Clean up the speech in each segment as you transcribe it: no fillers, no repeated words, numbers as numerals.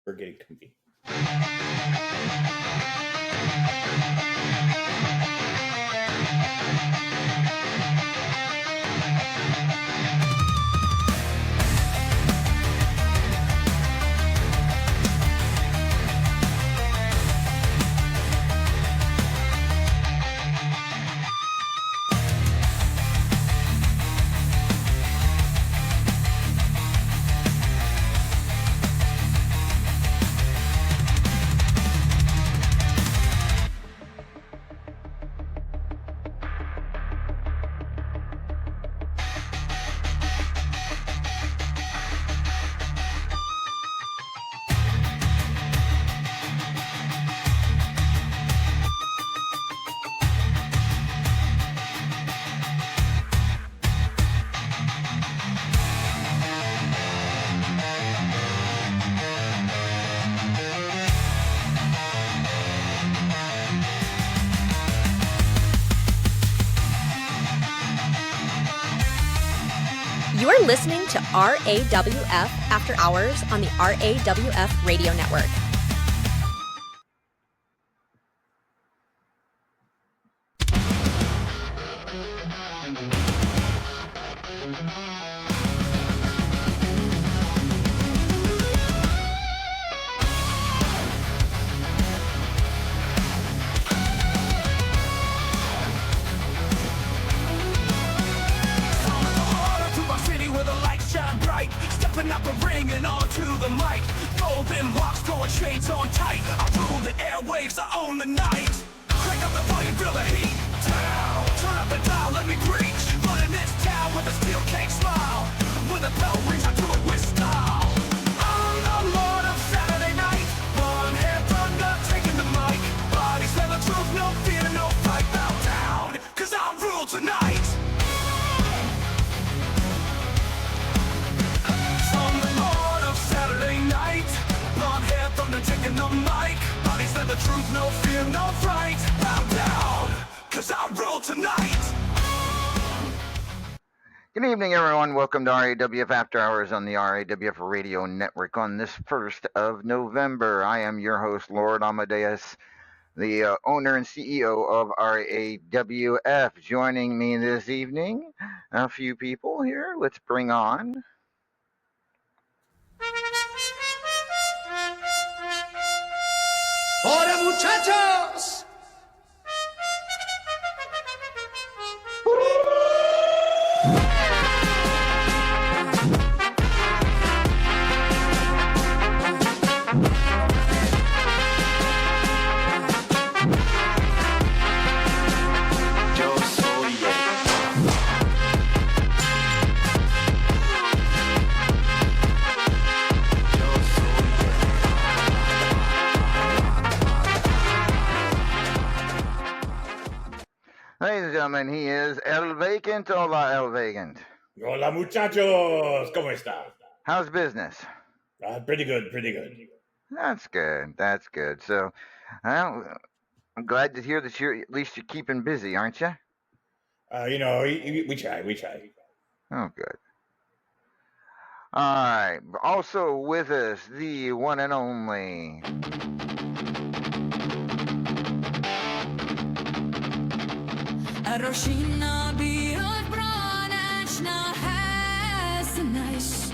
We're getting comfy. You're listening to RAWF After Hours on the RAWF Radio Network. Up a ring and onto the mic. Golden locks, throwing chains on tight. I rule the airwaves, I own the night. Crank up the volume, feel the heat. Down, turn up the dial, let me preach. Running this town with a steel cake smile. When the bell rings, I do it with style. I'm the Lord of Saturday night. One hand thunder, taking the mic. Bodies tell the truth, no fear, no fight. Bow down, cause I rule tonight. Taking the mic, bodies said the truth, no fear, no fright. Bow down, cause I rule tonight. Good evening, everyone. Welcome to RAWF After Hours on the RAWF Radio Network on this 1st of November. I am your host, Lord Amadeus, the owner and CEO of RAWF. Joining me this evening, a few people here. Let's bring on... ¡Hola, muchachos! Ladies and gentlemen, he is El Vacant. Hola, El Vacant. Hola, muchachos. ¿Cómo está? How's business? Pretty good, pretty good. That's good. That's good. So, well, I'm glad to hear that at least you're keeping busy, aren't you? We try. Oh, good. All right. Also with us, the one and only... Roshina biot branachna hasnish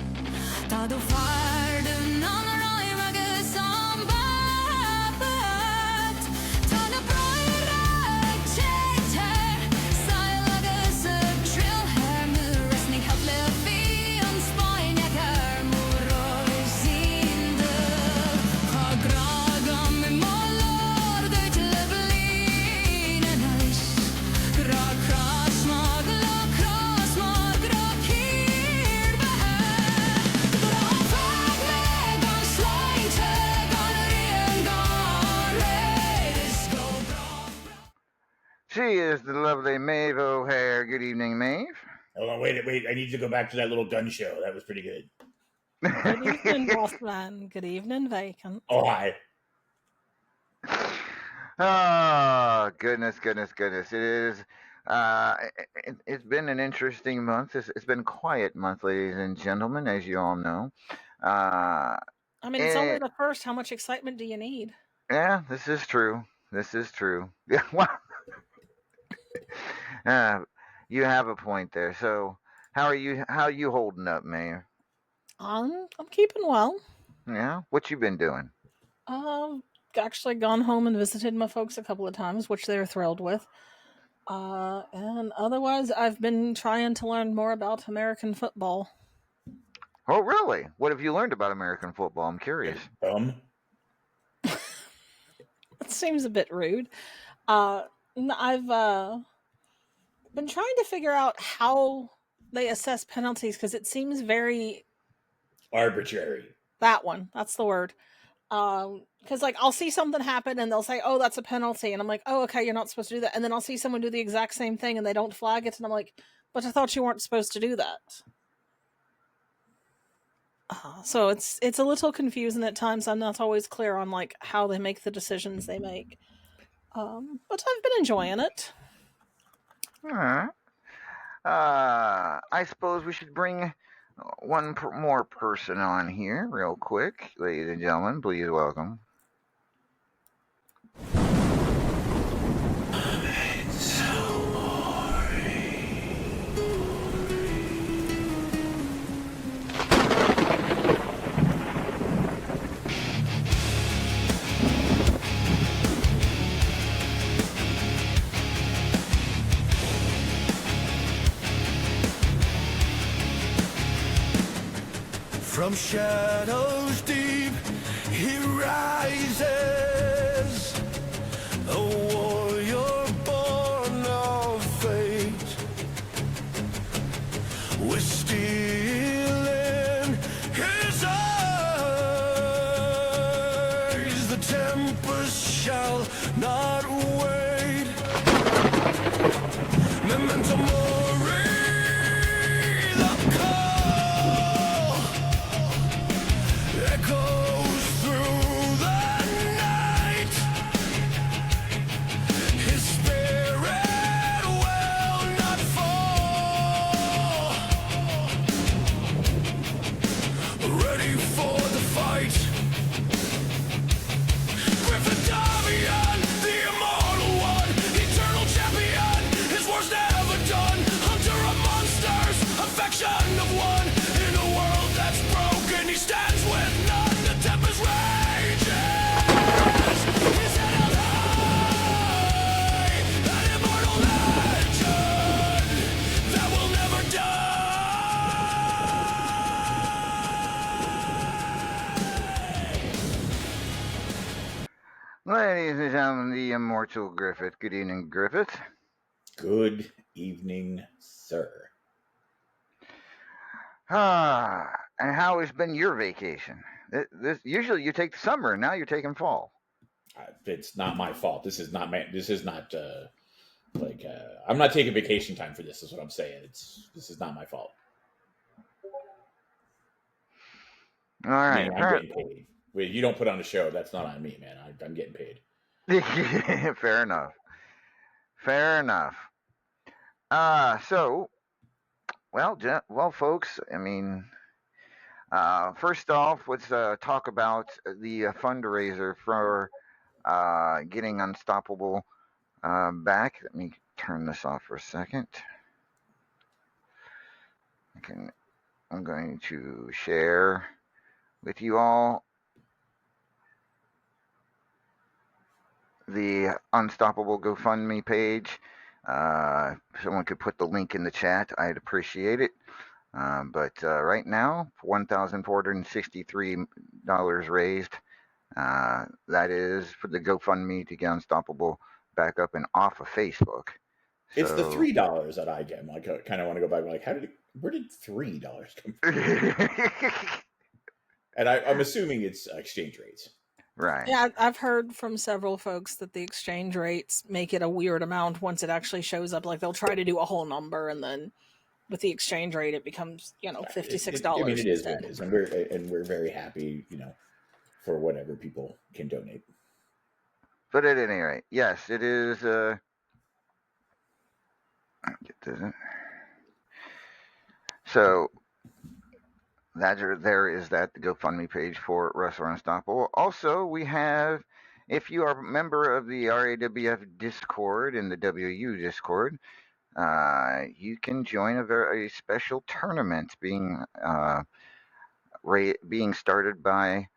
Tadu farden on roimage sambabat Tana broirak chater Silagas trill hammer Resning havle fion spine Karmuroi zinde Kagragam molor Gutleblin nice She is the lovely Maeve O'Hare. Good evening, Maeve. Hold on, wait. I need to go back to that little gun show. That was pretty good. Good evening, Bossman. Good evening, Vacant. Oh, hi. Oh, goodness. It is. It's been an interesting month. It's been a quiet month, ladies and gentlemen, as you all know. I mean, it's only the first. How much excitement do you need? Yeah, this is true. This is true. Yeah, well, uh, you have a point there. So, how are you? How you holding up, Mayor? I'm keeping well. Yeah, what you been doing? Uh, Actually gone home and visited my folks a couple of times, which they were thrilled with. And otherwise, I've been trying to learn more about American football. Oh, really? What have you learned about American football? I'm curious. Bum. It seems a bit rude. I've been trying to figure out how they assess penalties because it seems very Arbitrary. that one. That's the word. Because like I'll see something happen and they'll say, "Oh, that's a penalty," and I'm like, "Oh, okay, you're not supposed to do that." And then I'll see someone do the exact same thing and they don't flag it, and I'm like, "But I thought you weren't supposed to do that." So it's a little confusing at times. I'm not always clear on like how they make the decisions they make. But I've been enjoying it. All right. I suppose we should bring one more person on here, real quick, ladies and gentlemen. Please welcome. From shadows deep, he rises, a warrior born of fate, with steel in his eyes. The tempest shall not wait. Memento mori, the call echoes through the night. His spirit will not fall. Ready for the fight. Griffin Davian, the immortal one, eternal champion. His war's never done. Hunter of monsters, affection of one. In a world that's broken, he stands with none. The tempest rages. His head held high. An immortal legend that will never die. Ladies and gentlemen, the immortal Griffith. Good evening, Griffith. Good evening, sir. And how has been your vacation? This usually you take the summer, now you're taking fall. It's not my fault. This is not I'm not taking vacation time for this. Is what I'm saying. This is not my fault. All right. I'm getting paid. Wait, you don't put on a show. That's not on me, man. I'm getting paid. Fair enough. Fair enough. So, well, folks. I mean, first off, let's talk about the fundraiser for getting Unstoppable back. Let me turn this off for a second. I'm going to share with you all the Unstoppable GoFundMe page. Someone could put the link in the chat. I'd appreciate it. But right now, $1,463 raised. That is for the GoFundMe to get Unstoppable back up and off of Facebook. It's the $3 that I get. I'm like, I kind of want to go back. I'm like, where did $3 come from? And I'm assuming it's exchange rates. Right. Yeah, I've heard from several folks that the exchange rates make it a weird amount once it actually shows up. Like they'll try to do a whole number, and then with the exchange rate, it becomes $56. I mean, it is instead. what it is, and we're very happy, for whatever people can donate. But at any rate, yes, it is. Get this in. So there is that the GoFundMe page for Wrestler Unstoppable. Also, we have, if you are a member of the RAWF Discord and the WU Discord, you can join a very special tournament being started by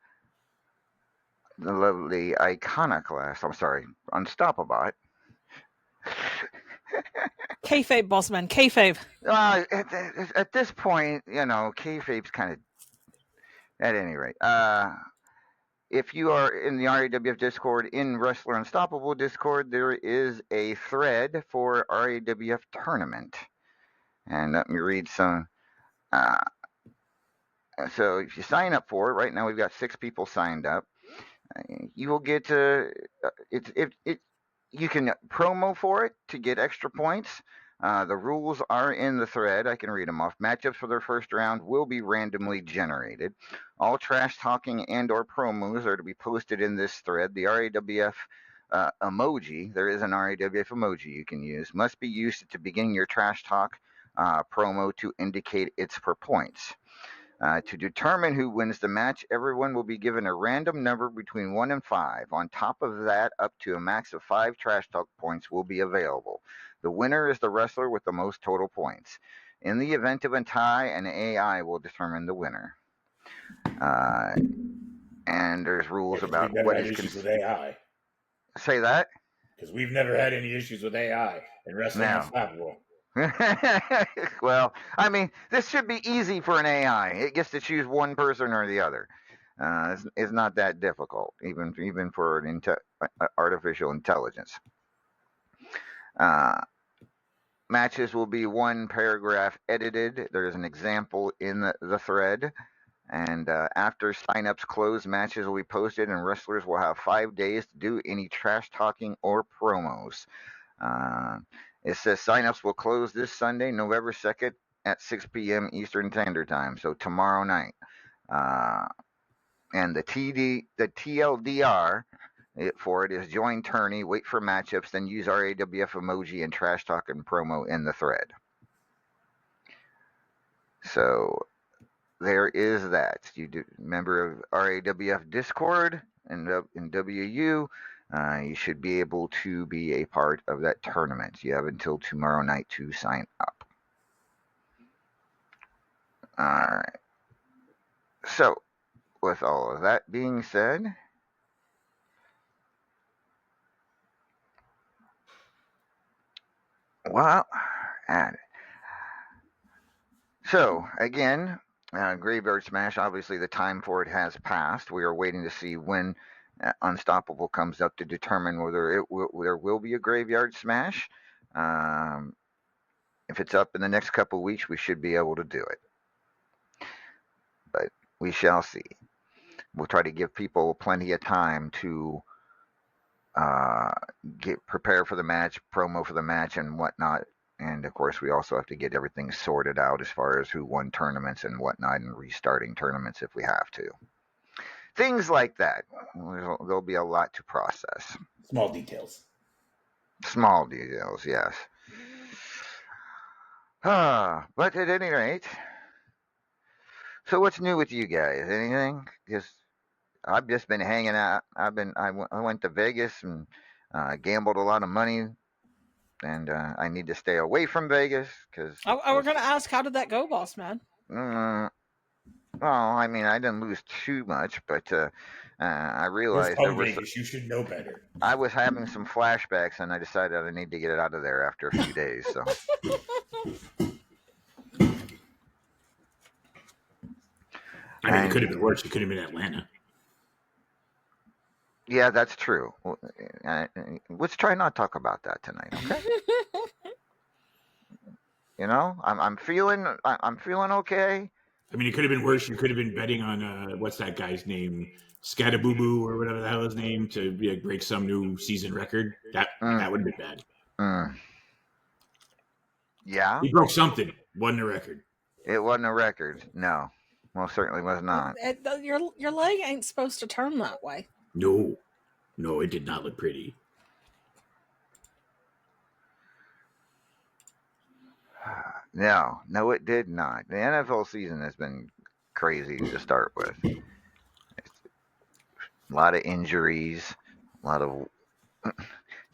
the lovely Iconoclast. I'm sorry, Unstoppable. Kayfabe, boss man, kayfabe. At this point, kayfabe's kind of, at any rate. If you are in the RAWF Discord, in Wrestler Unstoppable Discord, there is a thread for RAWF Tournament. And let me read some. Uh, so if you sign up for it, right now we've got 6 people signed up. You will get you can promo for it to get extra points. The rules are in the thread. I can read them off. Matchups for their first round will be randomly generated. All trash talking and or promos are to be posted in this thread. The RAWF emoji, there is an RAWF emoji you can use, must be used at the beginning of your trash talk promo to indicate it's for points. To determine who wins the match, everyone will be given a random number between 1 and 5. On top of that, up to a max of 5 trash talk points will be available. The winner is the wrestler with the most total points. In the event of a tie, an AI will determine the winner. And there's rules about we've never what had is issues with AI. Say that? Because we've never had any issues with AI in Wrestling No. Unstoppable. Well, I mean, this should be easy for an AI. It gets to choose one person or the other. It's not that difficult, even for an artificial intelligence. Matches will be one paragraph edited. There's an example in the thread. And after signups close, matches will be posted, and wrestlers will have 5 days to do any trash talking or promos. It says signups will close this Sunday, November 2nd at 6 p.m. Eastern Standard Time, so tomorrow night. And the TLDR for it is join tourney, wait for matchups, then use RAWF emoji and trash talk and promo in the thread. So there is that. You do member of RAWF Discord and in WU. You should be able to be a part of that tournament. You have until tomorrow night to sign up. All right. So, with all of that being said, well, so again, Graveyard Smash, obviously the time for it has passed. We are waiting to see when Unstoppable comes up to determine whether there will be a Graveyard Smash. If it's up in the next couple of weeks, we should be able to do it. But we shall see. We'll try to give people plenty of time to prepare for the match, promo for the match, and whatnot. And of course, we also have to get everything sorted out as far as who won tournaments and whatnot, and restarting tournaments if we have to. Things like that. There'll be a lot to process. Small details. Small details, yes. But at any rate, so what's new with you guys? Anything? I've just been hanging out. I went to Vegas and gambled a lot of money, and I need to stay away from Vegas because. We're gonna ask, how did that go, boss man? Well, I mean, I didn't lose too much, but I realized there was. Vegas, you should know better. I was having some flashbacks, and I decided I need to get it out of there after a few days. So. I mean, it could have been worse. It could have been Atlanta. Yeah, that's true. Let's try not to talk about that tonight, okay? I'm feeling okay. I mean, it could have been worse. You could have been betting on what's that guy's name, Scattaboo or whatever the hell his name, to break some new season record. That would have been bad. Yeah, he broke something. Wasn't a record. It wasn't a record. No, most certainly was not. Your leg ain't supposed to turn that way. No, it did not look pretty. No, it did not. The NFL season has been crazy to start with. A lot of injuries, a lot of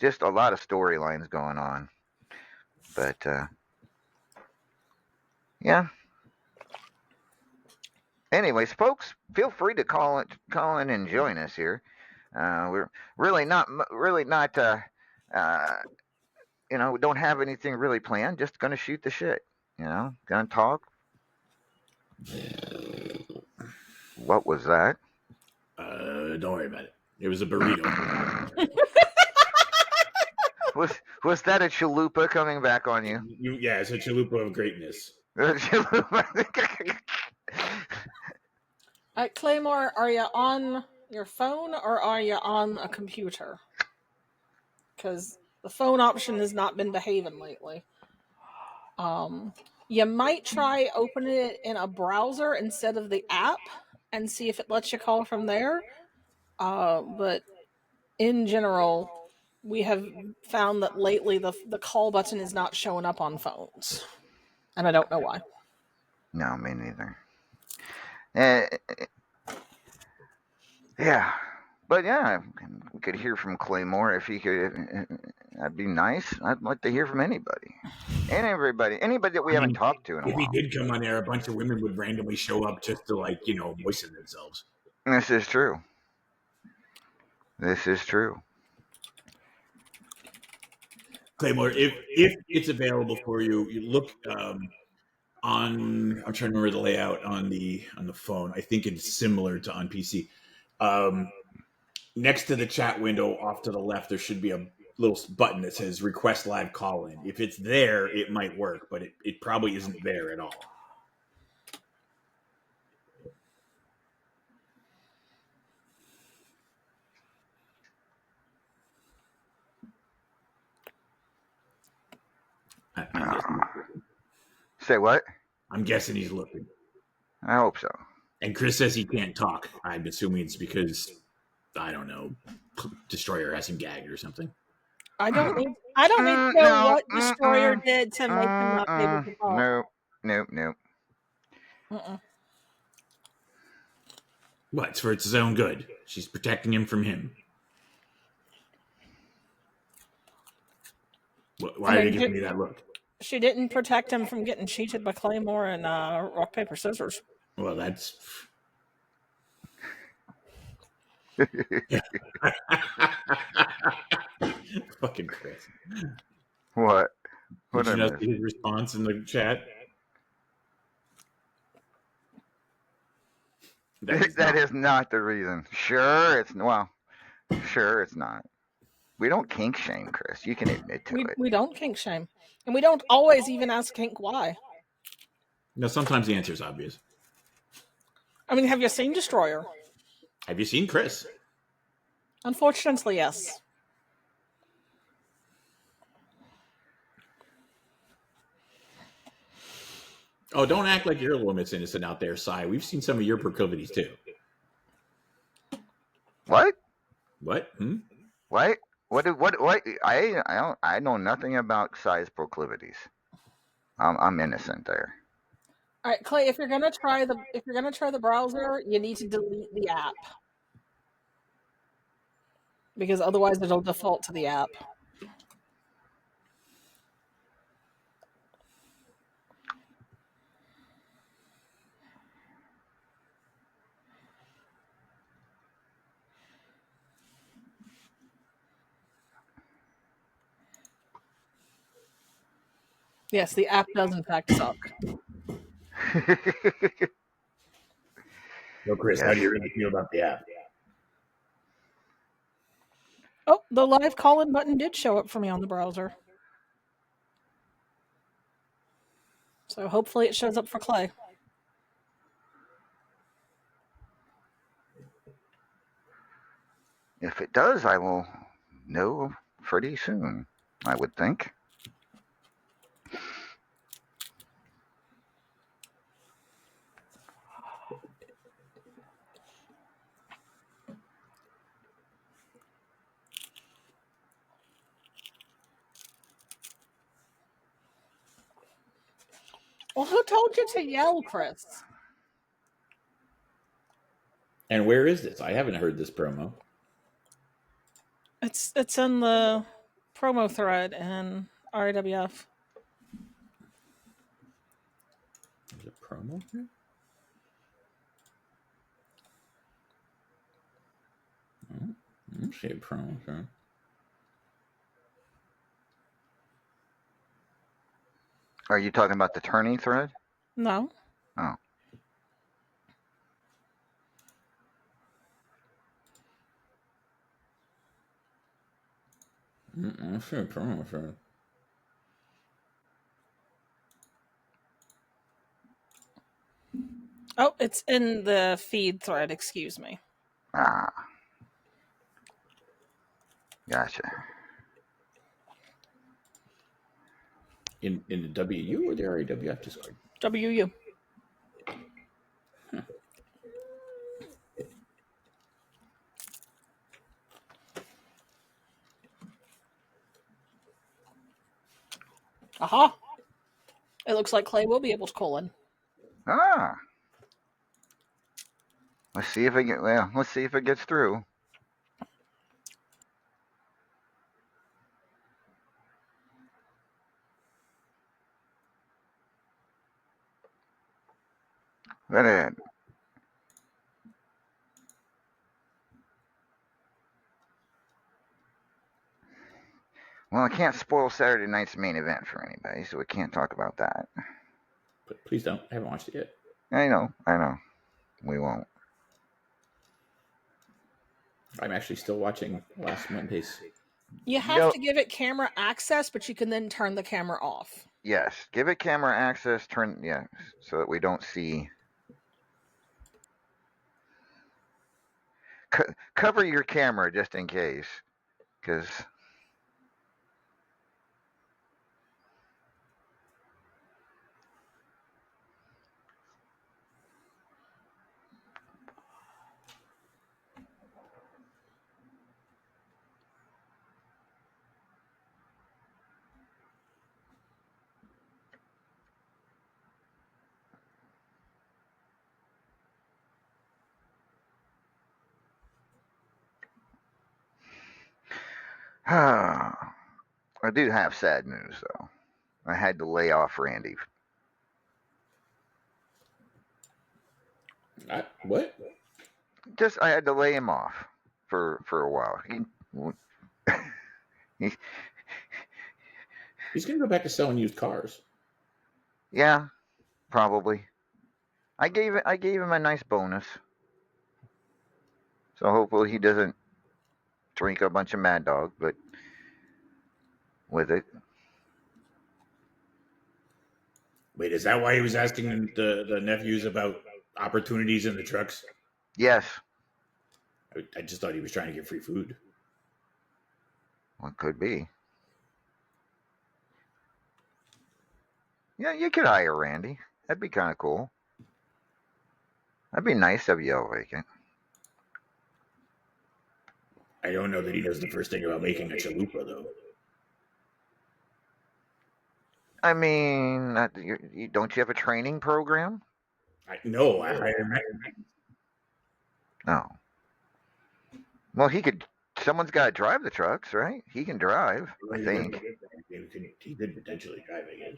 just a lot of storylines going on. But yeah. Anyways, folks, feel free to call in and join us here. We're really not we don't have anything really planned. Just gonna shoot the shit. Gonna talk. What was that? Don't worry about it. It was a burrito. Was that a chalupa coming back on you? Yeah, it's a chalupa of greatness. Claymore, are you on your phone or are you on a computer? Because the phone option has not been behaving lately. You might try opening it in a browser instead of the app and see if it lets you call from there. But in general, we have found that lately the call button is not showing up on phones. And I don't know why. No, me neither. Yeah. But yeah, we could hear from Claymore if he could. That'd be nice. I'd like to hear from anybody and everybody, anybody that we haven't talked to in a If he while. did come on there, a bunch of women would randomly show up just to moisten themselves. This is true. This is true. Claymore, if it's available for you, you look on. I'm trying to remember the layout on the phone. I think it's similar to on PC. Next to the chat window, off to the left, there should be a little button that says "Request Live Call-In." If it's there, it might work, but it probably isn't there at all. Say what? I'm guessing he's looking. I hope so. And Chris says he can't talk. I'm assuming it's because, I don't know, Destroyer has him gagged or something. I don't need to know what Destroyer did to make him not be able to talk. Nope. What? It's for its own good. She's protecting him from him. Why are you giving me that look? She didn't protect him from getting cheated by Claymore and rock, paper, scissors. Well, that's... Fucking Chris. What? Did you not see his response in the chat? That is not the reason. Sure, it's not. We don't kink shame, Chris. You can admit to it. We don't kink shame. And we don't always even ask kink why. No, sometimes the answer is obvious. I mean, have you seen Destroyer? Have you seen Chris? Unfortunately, yes. Oh, don't act like you're the one that's innocent out there, Cy. We've seen some of your proclivities too. What? What? What? What? I know nothing about Cy's proclivities. I'm innocent there. All right, Clay. If you're gonna try the browser, you need to delete the app because otherwise it'll default to the app. Yes, the app does in fact suck. No, Chris, how do you really feel about the app? Oh, the live call-in button did show up for me on the browser. So hopefully it shows up for Clay. If it does, I will know pretty soon, I would think. Well, who told you to yell, Chris? And where is this? I haven't heard this promo. It's in the promo thread in RAWF. There's a promo here? Oh, I don't see a promo here. Are you talking about the turning thread? No. Oh. I don't see a promo here. Oh, it's in the feed thread. Excuse me. Ah. Gotcha. In the WU or the RAWF Discord? WU. Aha. It looks like Clay will be able to call in. Ah. Let's see if it gets through. Let it. Well, I can't spoil Saturday night's main event for anybody, so we can't talk about that. But please don't. I haven't watched it yet. I know. We won't. I'm actually still watching last Monday's. You have to give it camera access, but you can then turn the camera off. Yes, give it camera access. So that we don't see. Cover your camera just in case, because. I do have sad news though. I had to lay off Randy. What? Just I had to lay him off for a while. He's going to go back to selling used cars. Yeah, probably. I gave him a nice bonus, so hopefully he doesn't drink a bunch of Mad Dog, but with it. Wait, is that why he was asking the nephews about opportunities in the trucks? Yes. I just thought he was trying to get free food. Well, it could be. Yeah, you could hire Randy. That'd be kind of cool. That'd be nice of you, vacant. I don't know that he knows the first thing about making a chalupa, though. I mean, don't you have a training program? No, I hired him. No. Well, he could. Someone's got to drive the trucks, right? He can drive, I think. He could potentially drive, I guess.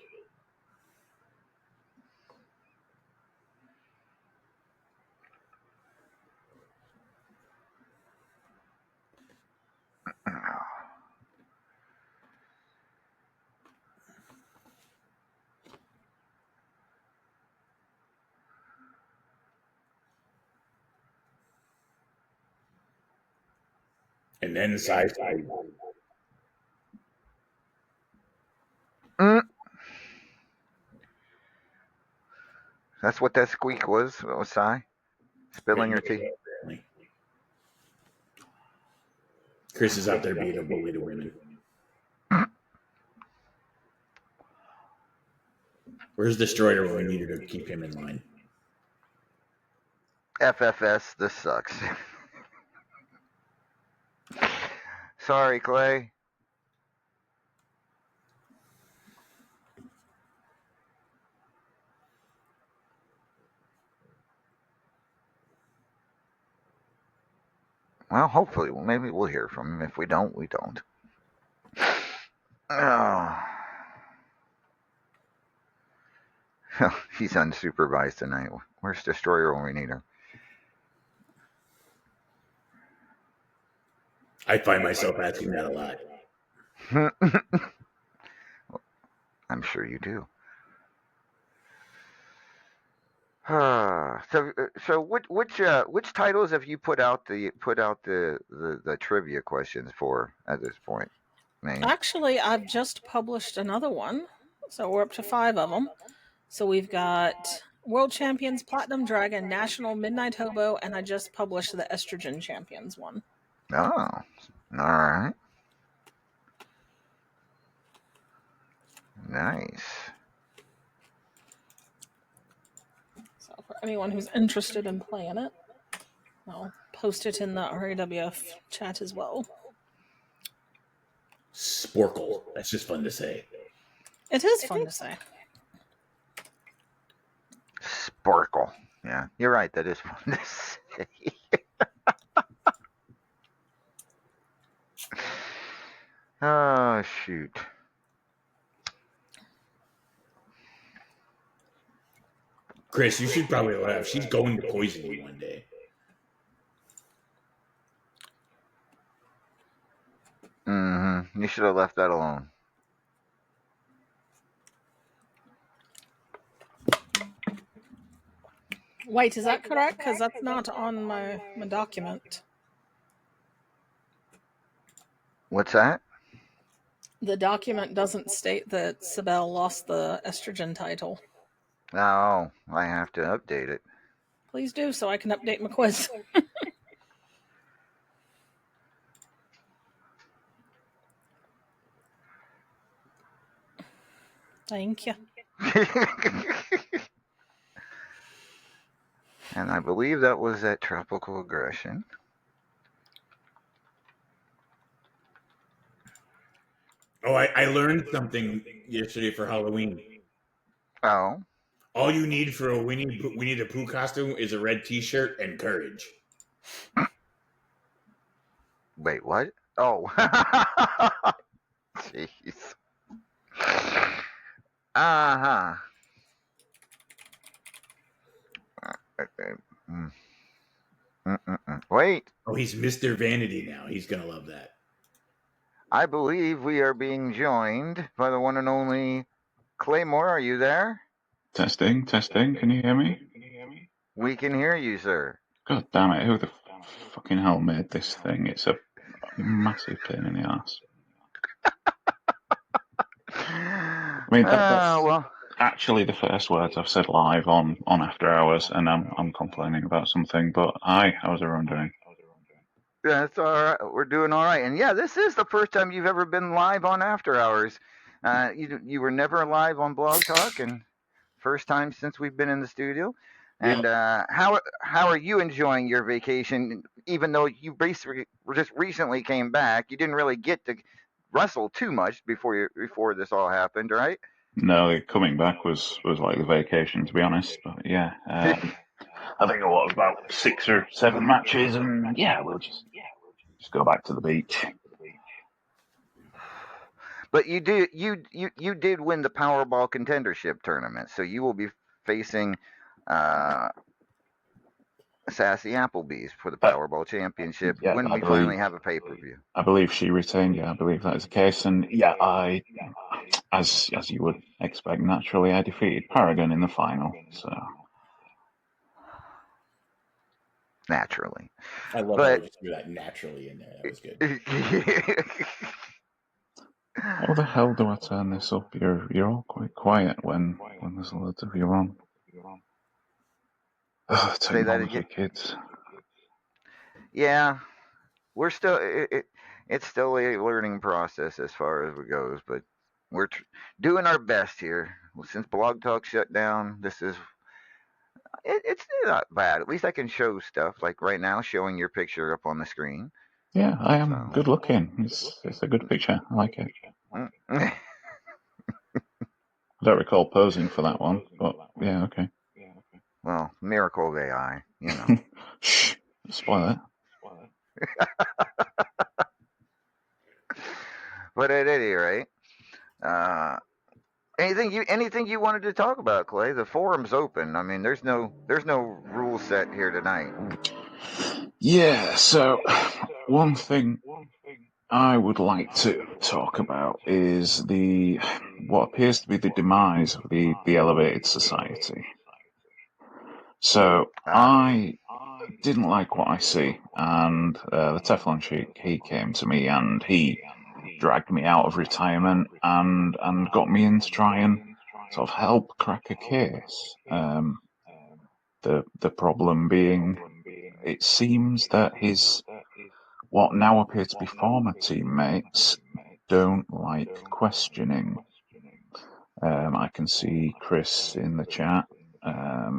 And then size. That's what that squeak was. What was Cy? Spilling her tea. Chris is out there being a bully to women. Where's Destroyer when we need her to keep him in line? FFS, this sucks. Sorry, Clay. Well, hopefully, maybe we'll hear from him. If we don't, we don't. Oh. He's unsupervised tonight. Where's Destroyer when we need her? I find myself asking that a lot. I'm sure you do. So which titles have you put out the trivia questions for at this point, May? Actually, I've just published another one, so we're up to 5 of them. So we've got World Champions, Platinum Dragon, National, Midnight Hobo, and I just published the Estrogen Champions one. Oh, all right. Nice. So for anyone who's interested in playing it, I'll post it in the RAWF chat as well. Sporkle. That's just fun to say. It is fun to say. Sporkle. Yeah, you're right. That is fun to say. Oh, shoot. Chris, you should probably laugh. She's going to poison you one day. Mm-hmm. You should have left that alone. Wait, is that correct? Because that's not on my document. What's that? The document doesn't state that Sibel lost the Estrogen title. Oh, I have to update it. Please do, so I can update my quiz. Thank you. And I believe that was that tropical aggression. Oh, I learned something yesterday for Halloween. Oh. All you need for a Winnie the Pooh costume is a red T-shirt and courage. Wait, what? Oh. Jeez. Uh-huh. Wait. Oh, he's Mr. Vanity now. He's going to love that. I believe we are being joined by the one and only Claymore. Are you there? Testing. Can you hear me? We can hear you, sir. God damn it! Who the fucking hell made this thing? It's a massive pain in the ass. I mean, that's actually the first words I've said live on After Hours, and I'm complaining about something. But hi, how's everyone doing? That's all right. We're doing all right. And yeah, this is the first time you've ever been live on After Hours. You were never live on Blog Talk, and first time since we've been in the studio. And how are you enjoying your vacation? Even though you basically just recently came back, you didn't really get to wrestle too much before this all happened, right? No, coming back was like the vacation, to be honest. But yeah, I think it was about 6 or 7 matches, and yeah, we'll just go back to the beach. But you did win the Powerball contendership tournament, so you will be facing Sassy Applebee's for the Powerball Championship when we finally have a pay-per-view. I believe she retained. Yeah, I believe that is the case. And yeah, I, as you would expect, naturally, I defeated Paragon in the final. So naturally, I love how you just threw that naturally in there. That was good. How the hell do I turn this up? You're all quite quiet when there's loads of you on. Oh, technology, kids. Yeah, we're still it's still a learning process as far as it goes, but we're doing our best here. Since Blog Talk shut down, this is it's not bad. At least I can show stuff like right now, showing your picture up on the screen. Yeah, I am good looking. It's a good picture. I like it. I don't recall posing for that one, but yeah, okay. Well, miracle of AI, you know. Shh, spoil it. But at any rate, uh, anything you wanted to talk about, Clay? The forum's open. I mean, there's no rule set here tonight. Yeah, so one thing I would like to talk about is what appears to be the demise of the elevated society. So I didn't like what I see, and the Teflon Sheik, he came to me and he dragged me out of retirement and got me in to try and sort of help crack a case. The problem being, it seems that his what now appear to be former teammates don't like questioning. I can see Chris in the chat. I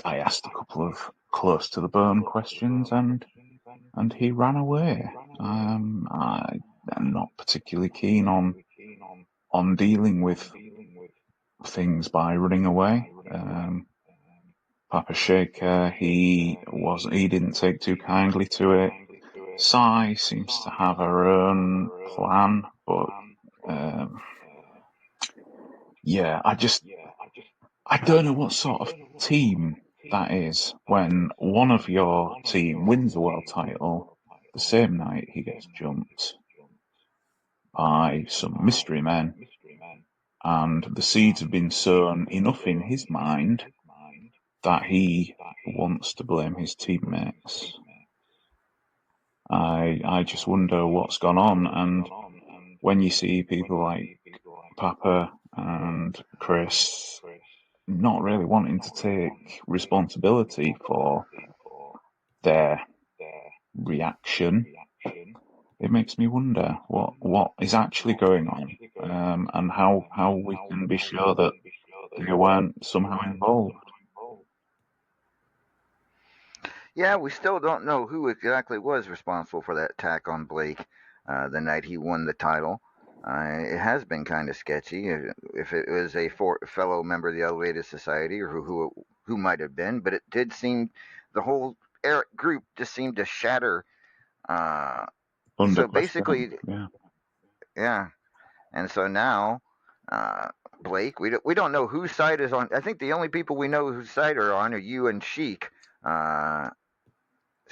asked a couple of close to the bone questions and he ran away. I am not particularly keen on dealing with things by running away. Papa Shaker, he didn't take too kindly to it. Sai seems to have her own plan, but yeah, I don't know what sort of team that is when one of your team wins a world title the same night he gets jumped by some mystery men, and the seeds have been sown enough in his mind that he wants to blame his teammates. I just wonder what's gone on, and when you see people like Papa and Chris not really wanting to take responsibility for their reaction, it makes me wonder what is actually going on, and how we can be sure that they weren't somehow involved. Yeah, we still don't know who exactly was responsible for that attack on Blake the night he won the title. It has been kind of sketchy if it was a fellow member of the Elevated Society or who might have been, but it did seem the whole group just seemed to shatter. Uh, Under so question, basically, yeah. yeah, and so now uh, Blake, we don't know whose side is on. I think the only people we know whose side are on are you and Sheik. Uh,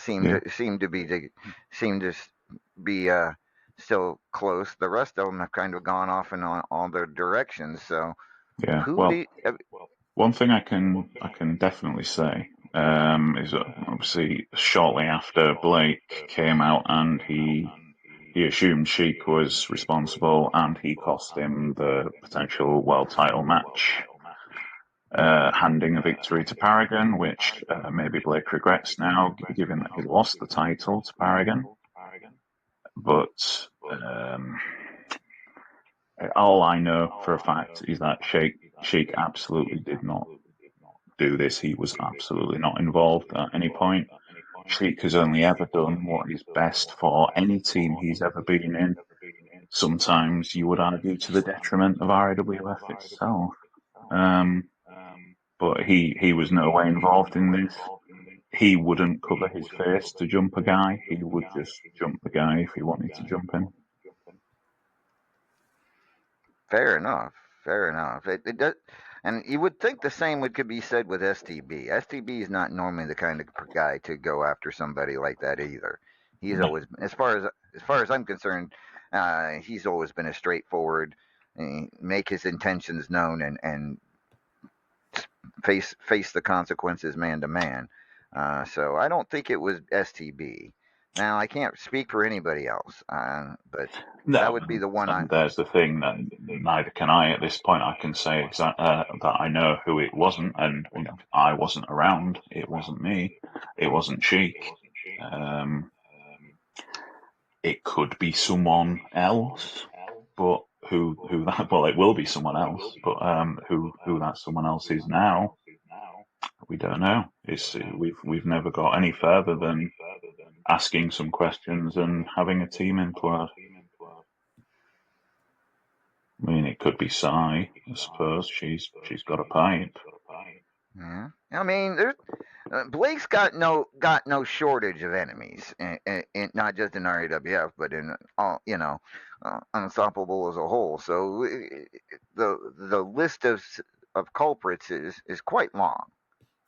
Yeah. seem to be still close. The rest of them have kind of gone off in all their directions. So Yeah. who Well, the one thing I can definitely say is that obviously shortly after Blake came out and he assumed Sheik was responsible and he cost him the potential world title match, handing a victory to Paragon, which maybe Blake regrets now, given that he lost the title to Paragon. But all I know for a fact is that Sheik absolutely did not do this. He was absolutely not involved at any point. Sheik has only ever done what is best for any team he's ever been in. Sometimes you would argue to the detriment of RAWF itself. But he was no way involved in this. He wouldn't cover his face to jump a guy. He would just jump the guy if he wanted to jump him. fair enough? Fair enough. It does, and you would think the same could be said with STB. STB is not normally the kind of guy to go after somebody like that either. He's No. always, as far as I'm concerned, he's always been a straightforward, make his intentions known and face the consequences man to man. So I don't think it was STB. Now I can't speak for anybody else, but that No, would be the one I. and there's the thing that neither can I at this point. I can say that I know who it wasn't, and I wasn't around. It wasn't me. It wasn't Sheik. It could be someone else, but who that? Well, it will be someone else, but who that someone else is now, we don't know. We've never got any further than asking some questions and having a team implode. I mean, it could be Sai. I suppose she's got a pipe. Yeah, I mean, Blake's got no shortage of enemies, not just in RAWF, but in all Unstoppable as a whole. So the list of culprits is quite long.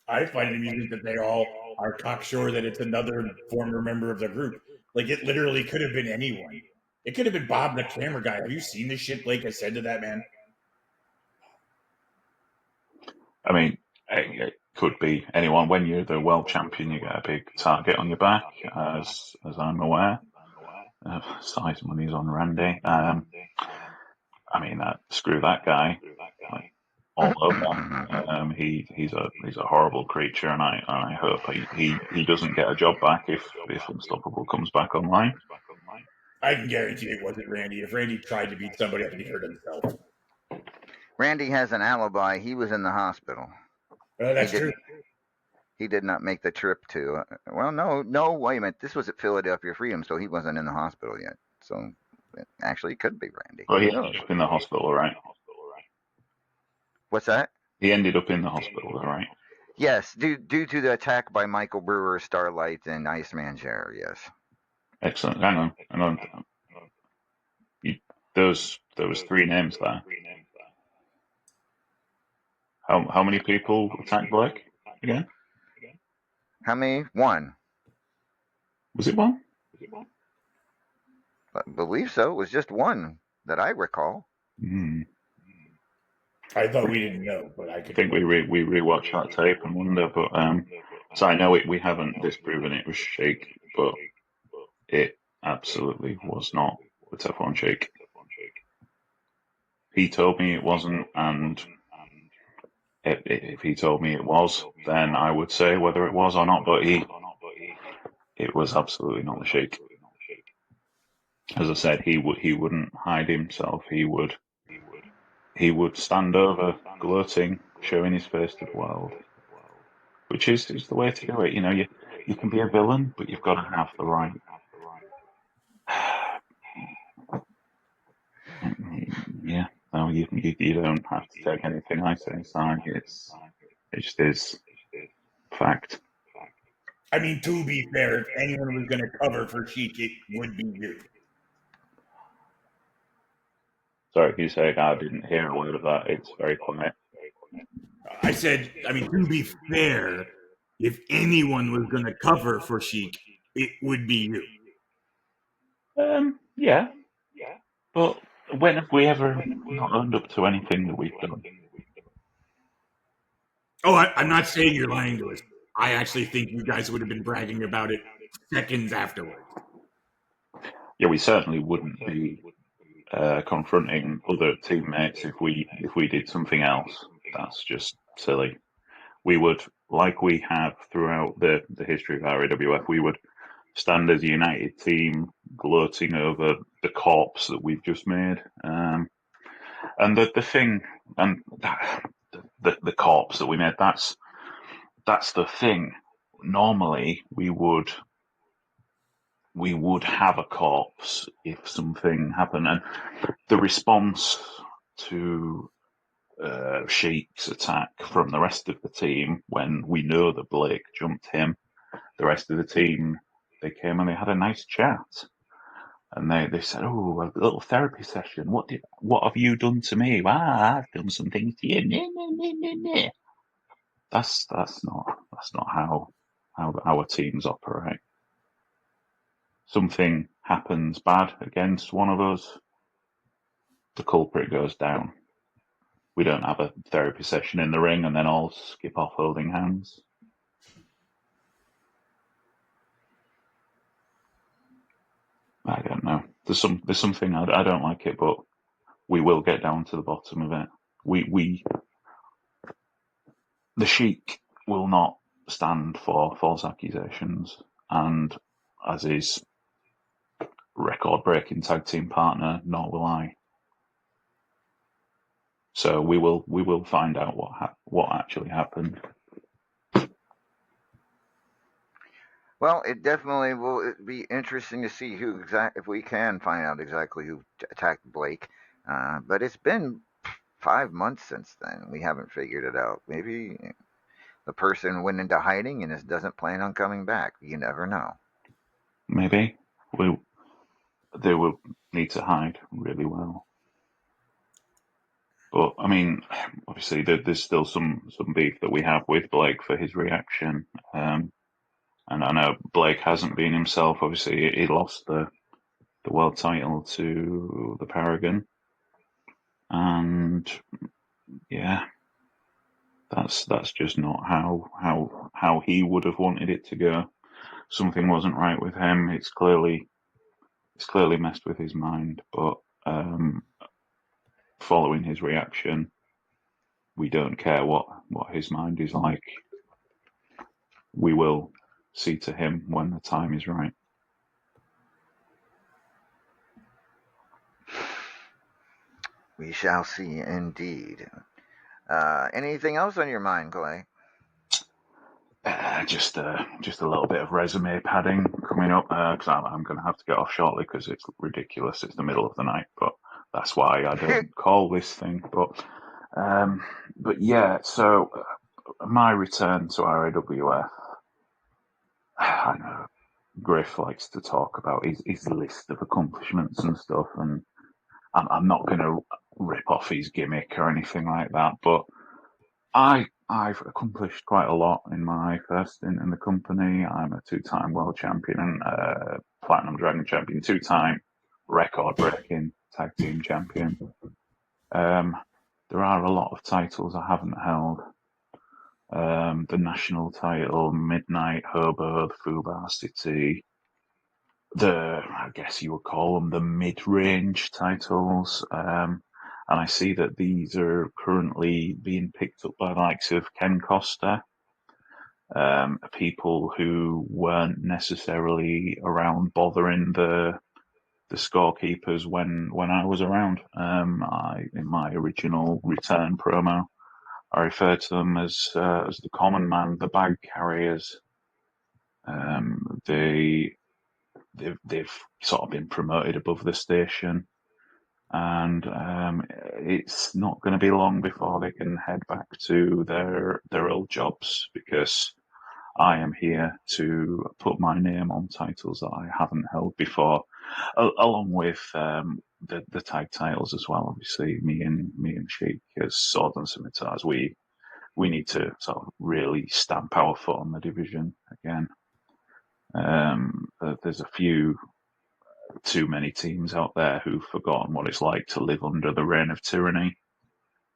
I find it amusing that they all are cocksure that it's another former member of the group. Like, it literally could have been anyone. It could have been Bob, the camera guy. Have you seen the shit Blake has said to that man? I mean, it could be anyone. When you're the world champion, you get a big target on your back, as I'm aware. Size money's on Randy. I mean, screw that guy. Like, all over. He's a horrible creature, and I hope he doesn't get a job back if Unstoppable comes back online. I can guarantee it wasn't Randy. If Randy tried to beat somebody, I think he hurt himself. Randy has an alibi. He was in the hospital. That's true. He did not make the trip to. Well, no. Wait a minute. This was at Philadelphia Freedom, so he wasn't in the hospital yet. So actually, it could be Randy. Well, he ended up in the hospital, right? What's that? He ended up in the hospital, right? Yes, due to the attack by Michael Brewer, Starlight, and Iceman Share. Yes. Excellent. Hang on. There was 3 names there. How many people attacked Blake again? How many? 1. Was it 1? I believe so. It was just 1 that I recall. I thought we didn't know, but I think we rewatched that tape and wonder. But so I know we haven't disproven it was Sheik, but it absolutely was not the Teflon Sheik. He told me it wasn't, and if he told me it was, then I would say whether it was or not. But it was absolutely not the Sheik. As I said, he wouldn't hide himself. He would stand over, gloating, showing his face to the world, which is the way to do it. You know, you can be a villain, but you've got to have the right. Yeah, no, you don't have to take anything I say aside. It just is fact. I mean, to be fair, if anyone was going to cover for Sheik, it would be you. Sorry, if you say I didn't hear a word of that, it's very quiet. I said, I mean, to be fair, if anyone was going to cover for Sheik, it would be you. Yeah. But when have we ever not owned up to anything that we've done? Oh, I'm not saying you're lying to us. I actually think you guys would have been bragging about it seconds afterwards. Yeah, we certainly wouldn't be confronting other teammates if we did something else. That's just silly. We would, like we have throughout the history of RAWF, we would stand as a united team, gloating over the corpse that we've just made. And the thing, and the corpse that we made, that's the thing. Normally, we would have a corpse if something happened, and the response to Sheik's attack from the rest of the team, when we know that Blake jumped him, the rest of the team, they came and they had a nice chat. And they said, "Oh, a little therapy session. What have you done to me? Well, I've done some things to you." That's not how our teams operate. Something happens bad against one of us, the culprit goes down. We don't have a therapy session in the ring and then all skip off holding hands. I don't know. There's something I don't like it, but we will get down to the bottom of it. The Sheik will not stand for false accusations, and as his record-breaking tag team partner, nor will I. So we will find out what actually happened. Well, it definitely will be interesting to see if we can find out exactly who attacked Blake. But it's been 5 months since then. We haven't figured it out. Maybe the person went into hiding and doesn't plan on coming back. You never know. Maybe they will need to hide really well. But I mean, obviously, there's still some beef that we have with Blake for his reaction. And I know Blake hasn't been himself. Obviously, he lost the world title to the Paragon, and yeah, that's just not how he would have wanted it to go. Something wasn't right with him. It's clearly messed with his mind. But following his reaction, we don't care what his mind is like. We will see to him when the time is right. We shall see, indeed. Anything else on your mind, Clay? Just a little bit of resume padding coming up because I'm going to have to get off shortly because it's ridiculous. It's the middle of the night, but that's why I don't call this thing. But yeah. So my return to RAWF. I know Griff likes to talk about his list of accomplishments and stuff, and I'm not going to rip off his gimmick or anything like that, but I've accomplished quite a lot in my first stint in the company. I'm a two-time world champion and platinum dragon champion, two-time record-breaking tag team champion. There are a lot of titles I haven't held. The national title, Midnight Hobo, the Fubar City, I guess you would call them the mid-range titles. And I see that these are currently being picked up by the likes of Ken Costa, people who weren't necessarily around bothering the scorekeepers when I was around. In my original return promo, I referred to them as the common man, the bag carriers. They've sort of been promoted above the station, and it's not going to be long before they can head back to their old jobs because I am here to put my name on titles that I haven't held before, along with the tag titles as well. Obviously, me and Sheik as Sword and Scimitars, we need to sort of really stamp our foot on the division again. There's a few too many teams out there who've forgotten what it's like to live under the reign of tyranny.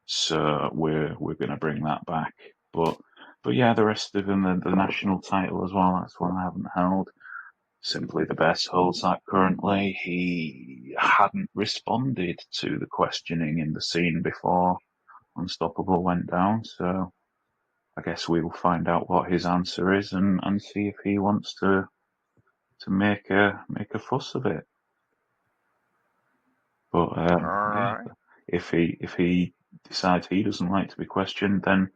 So we're going to bring that back. But yeah, the rest of them, the national title as well. That's one I haven't held. Simply the Best holds that currently. He hadn't responded to the questioning in the scene before Unstoppable went down. So I guess we'll find out what his answer is and see if he wants to make a fuss of it. But yeah, if he decides he doesn't like to be questioned, then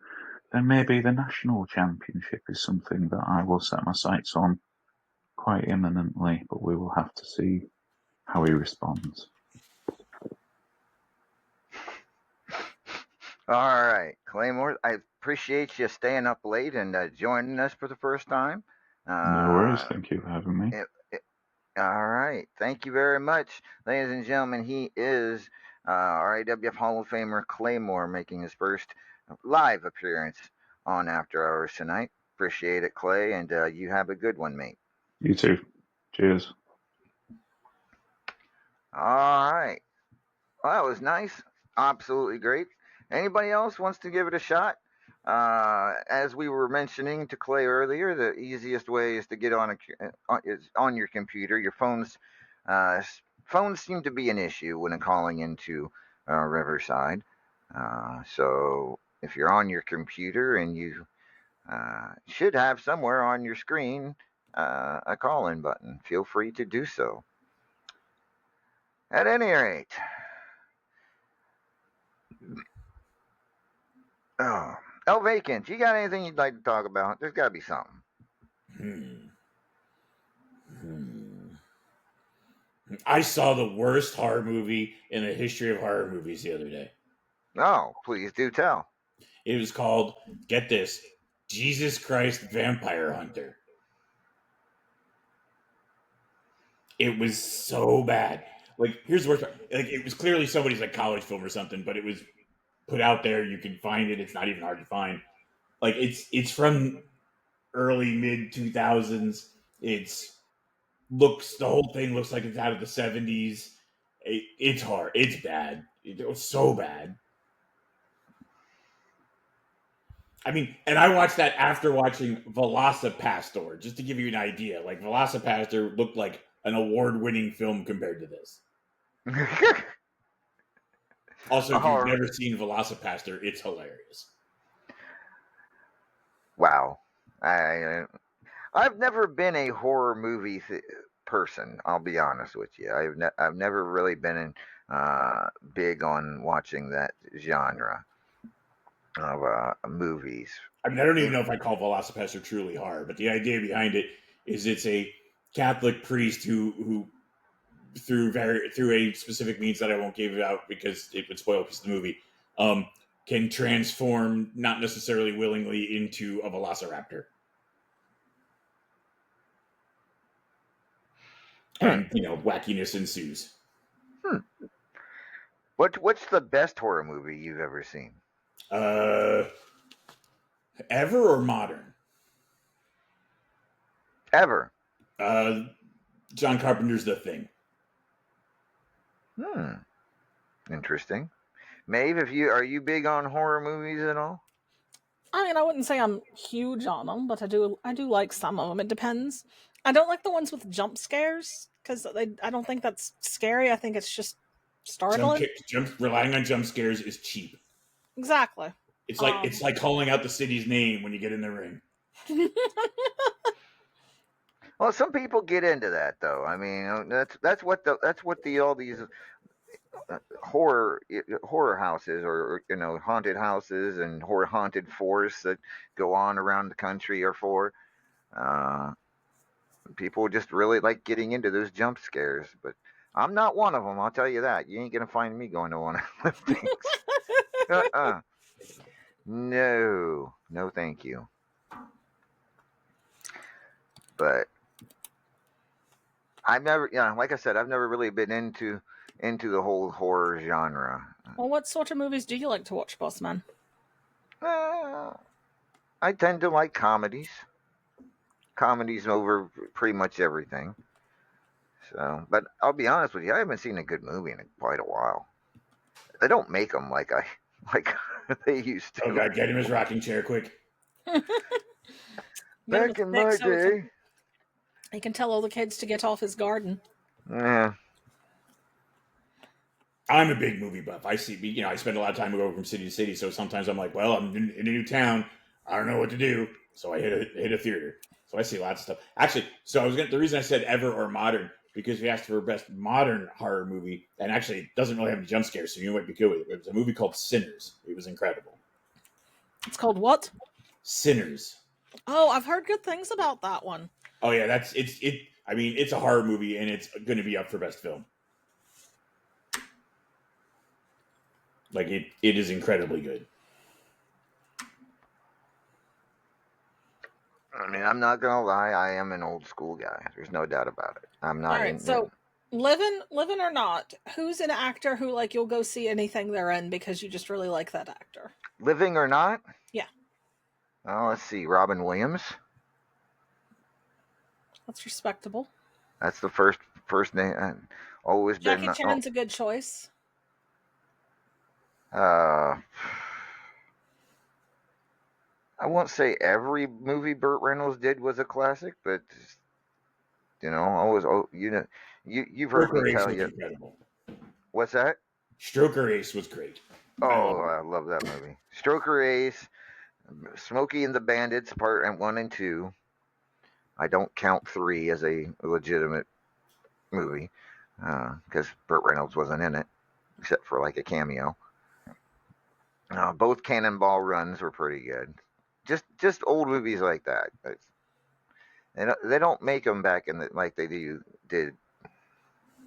maybe the national championship is something that I will set my sights on quite imminently. But we will have to see how he responds. All right, Claymore. I appreciate you staying up late and joining us for the first time. No worries. Thank you for having me. All right. Thank you very much. Ladies and gentlemen, he is RAWF Hall of Famer Claymore making his first live appearance on After Hours tonight. Appreciate it, Clay, and you have a good one, mate. You too. Cheers. All right. Well, that was nice. Absolutely great. Anybody else wants to give it a shot? As we were mentioning to Clay earlier, the easiest way is to get is on your computer. Your phones seem to be an issue when calling into Riverside. So if you're on your computer and you should have somewhere on your screen a call-in button, feel free to do so. At any rate, Vacant, you got anything you'd like to talk about? There's got to be something. I saw the worst horror movie in the history of horror movies the other day. Oh, please do tell. It was called, get this, Jesus Christ Vampire Hunter. It was so bad. Like, here's the worst part. Like, it was clearly somebody's like college film or something, but it was put out there. You can find it. It's not even hard to find. Like, it's from early mid 2000s. It's looks the whole thing looks like it's out of the 70s. It's hard. It's bad. It was so bad. I mean, and I watched that after watching Velocipastor, just to give you an idea. Like, Velocipastor looked like an award-winning film compared to this. Also, if you've never seen Velocipastor, it's hilarious. Wow. I've never been a horror movie person. I'll be honest with you. I've never really been big on watching that genre of movies. I mean, I don't even know if I call Velocipastor truly horror, but the idea behind it is it's a Catholic priest who through a specific means that I won't give out because it would spoil a piece of the movie, can transform, not necessarily willingly, into a velociraptor. And, wackiness ensues. What's the best horror movie you've ever seen? Ever or modern? Ever. John Carpenter's The Thing. Interesting. Maeve, are you big on horror movies at all? I mean, I wouldn't say I'm huge on them, but I do like some of them. It depends. I don't like the ones with jump scares because I don't think that's scary. I think it's just startling. Relying on jump scares is cheap. Exactly. It's like calling out the city's name when you get in the ring. Well, some people get into that, though. I mean, that's what all these horror houses or haunted houses and haunted forests that go on around the country are for. People just really like getting into those jump scares, but I'm not one of them. I'll tell you that. You ain't gonna find me going to one of those things. No, thank you. But I've never, like I said, I've never really been into the whole horror genre. Well, what sort of movies do you like to watch, Boss Man? I tend to like comedies. Comedies over pretty much everything. So, but I'll be honest with you, I haven't seen a good movie in quite a while. They don't make them like they used to. Oh God, get him his rocking chair quick. Back in my day. He can tell all the kids to get off his garden. Yeah. I'm a big movie buff. I see, I spend a lot of time going from city to city, so sometimes I'm like, well, I'm in a new town. I don't know what to do, so I hit a theater. So I see lots of stuff. Actually, the reason I said ever or modern, because we asked for best modern horror movie, and actually it doesn't really have any jump scares, so you might be good with it. It was a movie called Sinners. It was incredible. It's called what? Sinners. Oh, I've heard good things about that one. Oh yeah, it's a horror movie, and it's going to be up for best film. Like it is incredibly good. I mean, I'm not gonna lie. I am an old school guy. There's no doubt about it. I'm not. All right, so living or not, who's an actor who like you'll go see anything they're in because you just really like that actor? Living or not? Yeah. Oh, let's see. Robin Williams. That's respectable. That's the first name. Always Jackie been. Chan's a good choice. I won't say every movie Burt Reynolds did was a classic, but always. You've heard me tell you. Incredible. What's that? Stroker Ace was great. Oh, I love that movie. Stroker Ace, Smokey and the Bandits Part 1 and 2. I don't count 3 as a legitimate movie because Burt Reynolds wasn't in it except for like a cameo. Both Cannonball Runs were pretty good. Just old movies like that. They don't make them back like they did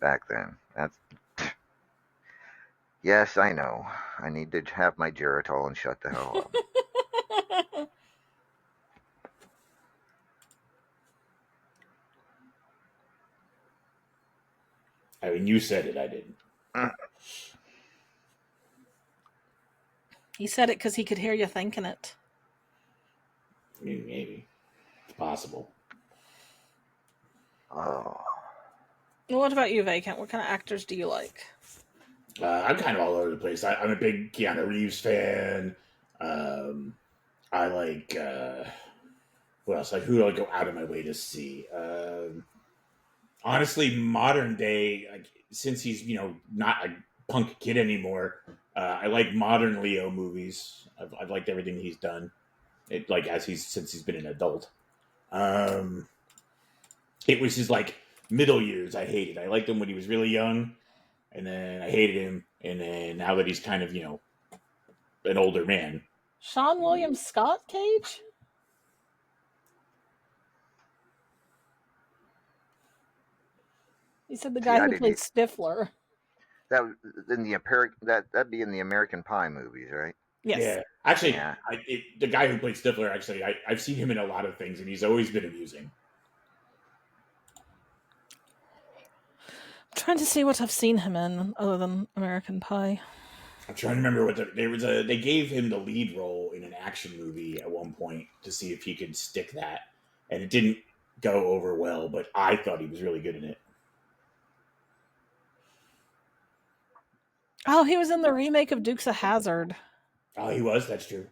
back then. Yes, I know. I need to have my Geritol and shut the hell up. I mean, you said it. I didn't. He said it because he could hear you thinking it. I mean, maybe it's possible. Oh, Well, what about you, Vacant? What kind of actors do you like? I'm kind of all over the place. I'm a big Keanu Reeves fan. I like what else? Like who do I go out of my way to see? Honestly, modern day, like, since he's not a punk kid anymore, I like modern Leo movies. I've liked everything he's done. It like as since he's been an adult. Um, it was his like middle years I hated. I liked him when he was really young, and then I hated him, and then now that he's kind of an older man. Sean William Scott Cage? He said the see, guy I who didn't. played Stifler. That was in the that'd be in the American Pie movies, right? Yes. Yeah, actually, Yeah. The guy who played Stifler, actually, I've seen him in a lot of things, and he's always been amusing. I'm trying to see what I've seen him in other than American Pie. I'm trying to remember they gave him the lead role in an action movie at one point to see if he could stick that, and it didn't go over well, but I thought he was really good in it. Oh, he was in the remake of Dukes of Hazzard. Oh, he was. That's true.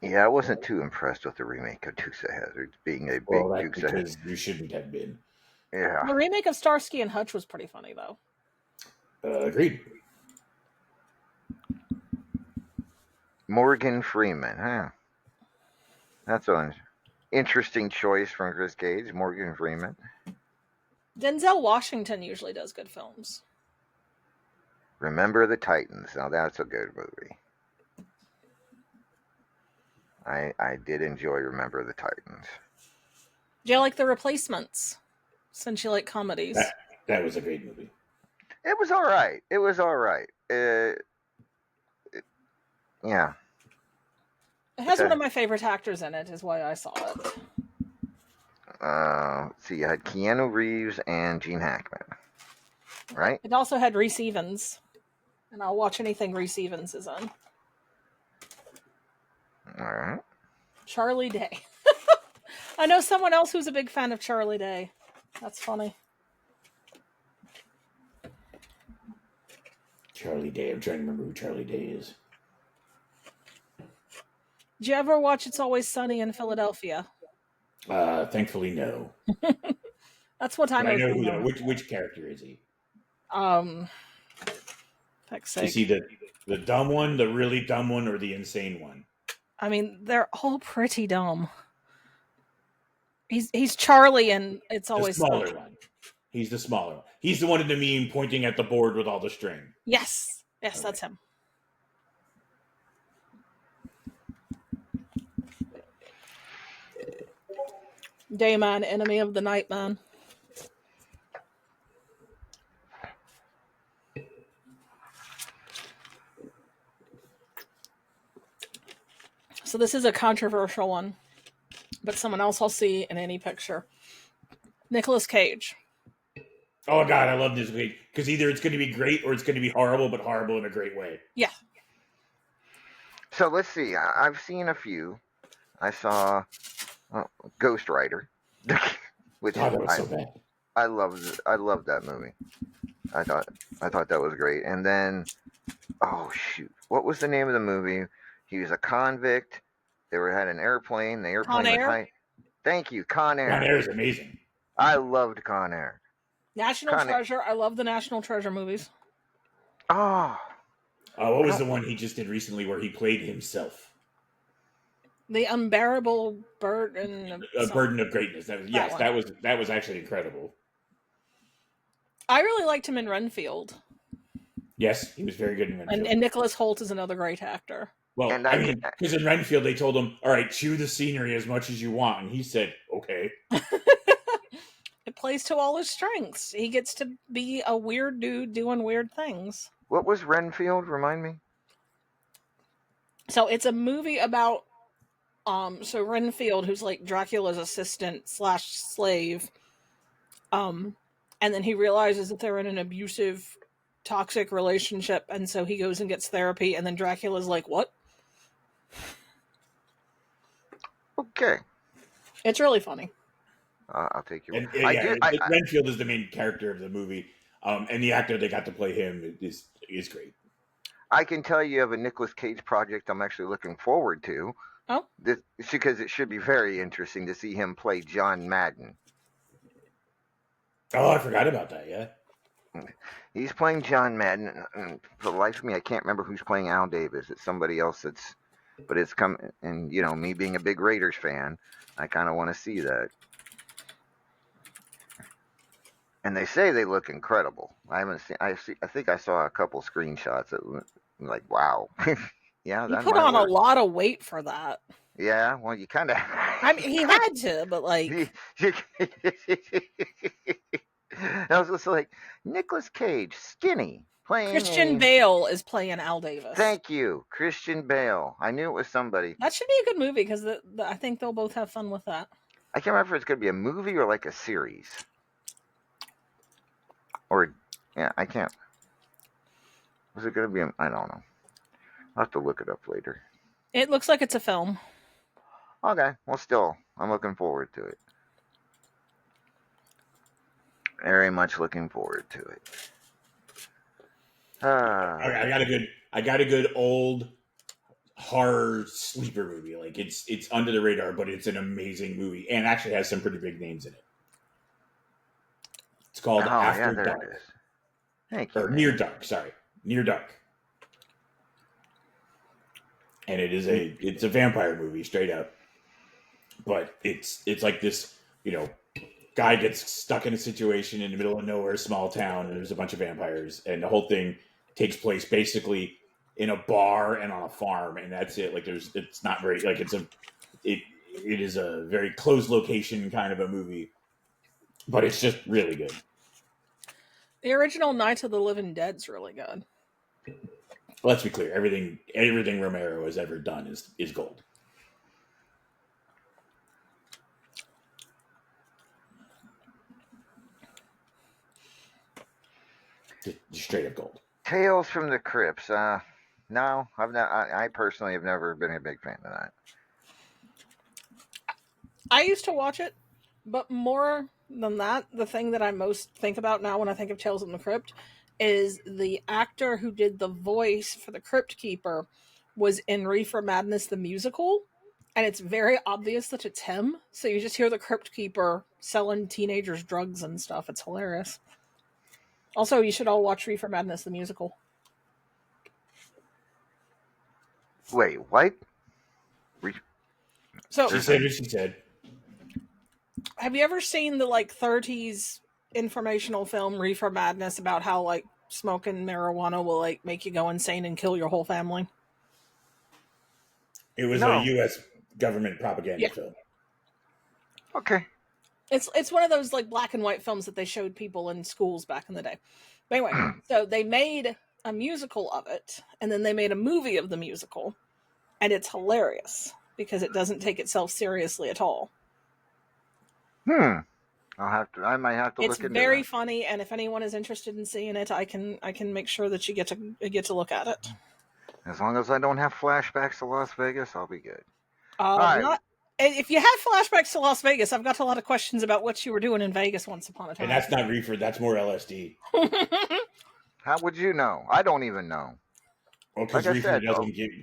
Yeah, I wasn't too impressed with the remake of Dukes of Hazzard being a big Well, that's Dukes of Hazzard. because you shouldn't have been. Yeah. The remake of Starsky and Hutch was pretty funny, though. Agreed. Morgan Freeman, huh? That's an interesting choice from Chris Cage. Morgan Freeman. Denzel Washington usually does good films. Remember the Titans. Now that's a good movie. I did enjoy Remember the Titans. Do you like The Replacements? Since you like comedies. That was a great movie. It was all right. It was all right. Yeah. It has Okay. one of my favorite actors in it, is why I saw it. Let's see, you had Keanu Reeves and Gene Hackman, right? It also had Reese Evans. And I'll watch anything Reese Evans is in. All right. Charlie Day. I know someone else who's a big fan of Charlie Day. That's funny. Charlie Day. I'm trying to remember who Charlie Day is. Did you ever watch It's Always Sunny in Philadelphia? Thankfully, no. That's what I But I know know. which character is he? Heck's Is sake. he the dumb one, the really dumb one, or the insane one? I mean, they're all pretty dumb. He's Charlie, and It's The Always smaller Sunny. one. He's the smaller one. He's the one in the meme pointing at the board with all the string. Yes, Okay. that's him. Dayman, enemy of the night man. So this is a controversial one, but someone else I'll see in any picture. Nicolas Cage. Oh God, I love this week because either it's going to be great or it's going to be horrible, but horrible in a great way. Yeah. So let's see. I've seen a few. I saw Ghost Rider, which God, that was so bad. I loved. I loved that movie. I thought that was great. And then, oh shoot, what was the name of the movie? He was a convict. They had an airplane. The airplane Con was Air? high. Thank you, Con Air. Con Air is amazing. I loved Con Air. National Con Air. Treasure. I love the National Treasure movies. Oh, What was the one he just did recently where he played himself? The Unbearable Burden of A Burden of Greatness. one. That was actually incredible. I really liked him in Renfield. Yes, he was very good in Renfield. And Nicholas Holt is another great actor. Well, And I mean, because in Renfield they told him, "All right, chew the scenery as much as you want," and he said, "Okay." It plays to all his strengths. He gets to be a weird dude doing weird things. what was Renfield? Remind me. So it's a movie about So Renfield, who's like Dracula's assistant / slave, and then he realizes that they're in an abusive, toxic relationship, and so he goes and gets therapy, and then Dracula's like, "What?" Okay. It's really funny. I'll take your And word. Renfield is the main character of the movie, and the actor that got to play him is great. I can tell you of a Nicolas Cage project I'm actually looking forward to. Oh, This, because it should be very interesting to see him play John Madden. Oh, I forgot about that. Yeah. He's playing John Madden, and for the life of me, I can't remember who's playing Al Davis. It's somebody else but it's come, and me being a big Raiders fan, I kind of want to see that. And they say they look incredible. I haven't seen. I think I saw a couple screenshots that look like, wow. Yeah, he that put might on a work. lot of weight for that. Yeah, well, you kind of. I mean, he had to, but like, I was just like Nicolas Cage, skinny, playing. Christian Bale is playing Al Davis. Thank you, Christian Bale. I knew it was somebody. That should be a good movie because I think they'll both have fun with that. I can't remember if it's going to be a movie or like a series. Or, yeah, I can't. Was it going to be? I don't know. I'll have to look it up later. It looks like it's a film. Okay, well, still, I'm looking forward to it. Very much looking forward to it. I got a good old horror sleeper movie. Like it's under the radar, but it's an amazing movie and actually has some pretty big names in it. It's called After Dark. It is. Thank you. Or Near Dark, sorry. Near Dark. And it's a vampire movie, straight up. But it's like this, guy gets stuck in a situation in the middle of nowhere, small town, and there's a bunch of vampires, and the whole thing takes place basically in a bar and on a farm, and that's it. Like it's not very like it is a very closed location kind of a movie, but it's just really good. The original Night of the Living Dead's really good. Let's be clear, everything Romero has ever done is gold. Just straight up gold. Tales from the Crypts. No, I've not. I personally have never been a big fan of that. I used to watch it, but more than that, the thing that I most think about now when I think of Tales from the Crypt is the actor who did the voice for the Crypt Keeper was in Reefer Madness the musical, and it's very obvious that it's him. So you just hear the Crypt Keeper selling teenagers drugs and stuff. It's hilarious. Also, you should all watch Reefer Madness the musical. Wait, what? So She said what she said. have you ever seen the 30s informational film Reefer Madness about how smoking marijuana will make you go insane and kill your whole family? It was a U.S. government propaganda film. Okay. It's one of those black and white films that they showed people in schools back in the day. But anyway, so they made a musical of it, and then they made a movie of the musical, and it's hilarious because it doesn't take itself seriously at all. I might have to look into it. It's very funny, and if anyone is interested in seeing it, I can make sure that you get to look at it. As long as I don't have flashbacks to Las Vegas, I'll be good. All right. If you have flashbacks to Las Vegas, I've got a lot of questions about what you were doing in Vegas once upon a time. And that's not reefer, that's more LSD. How would you know? I don't even know. Well, because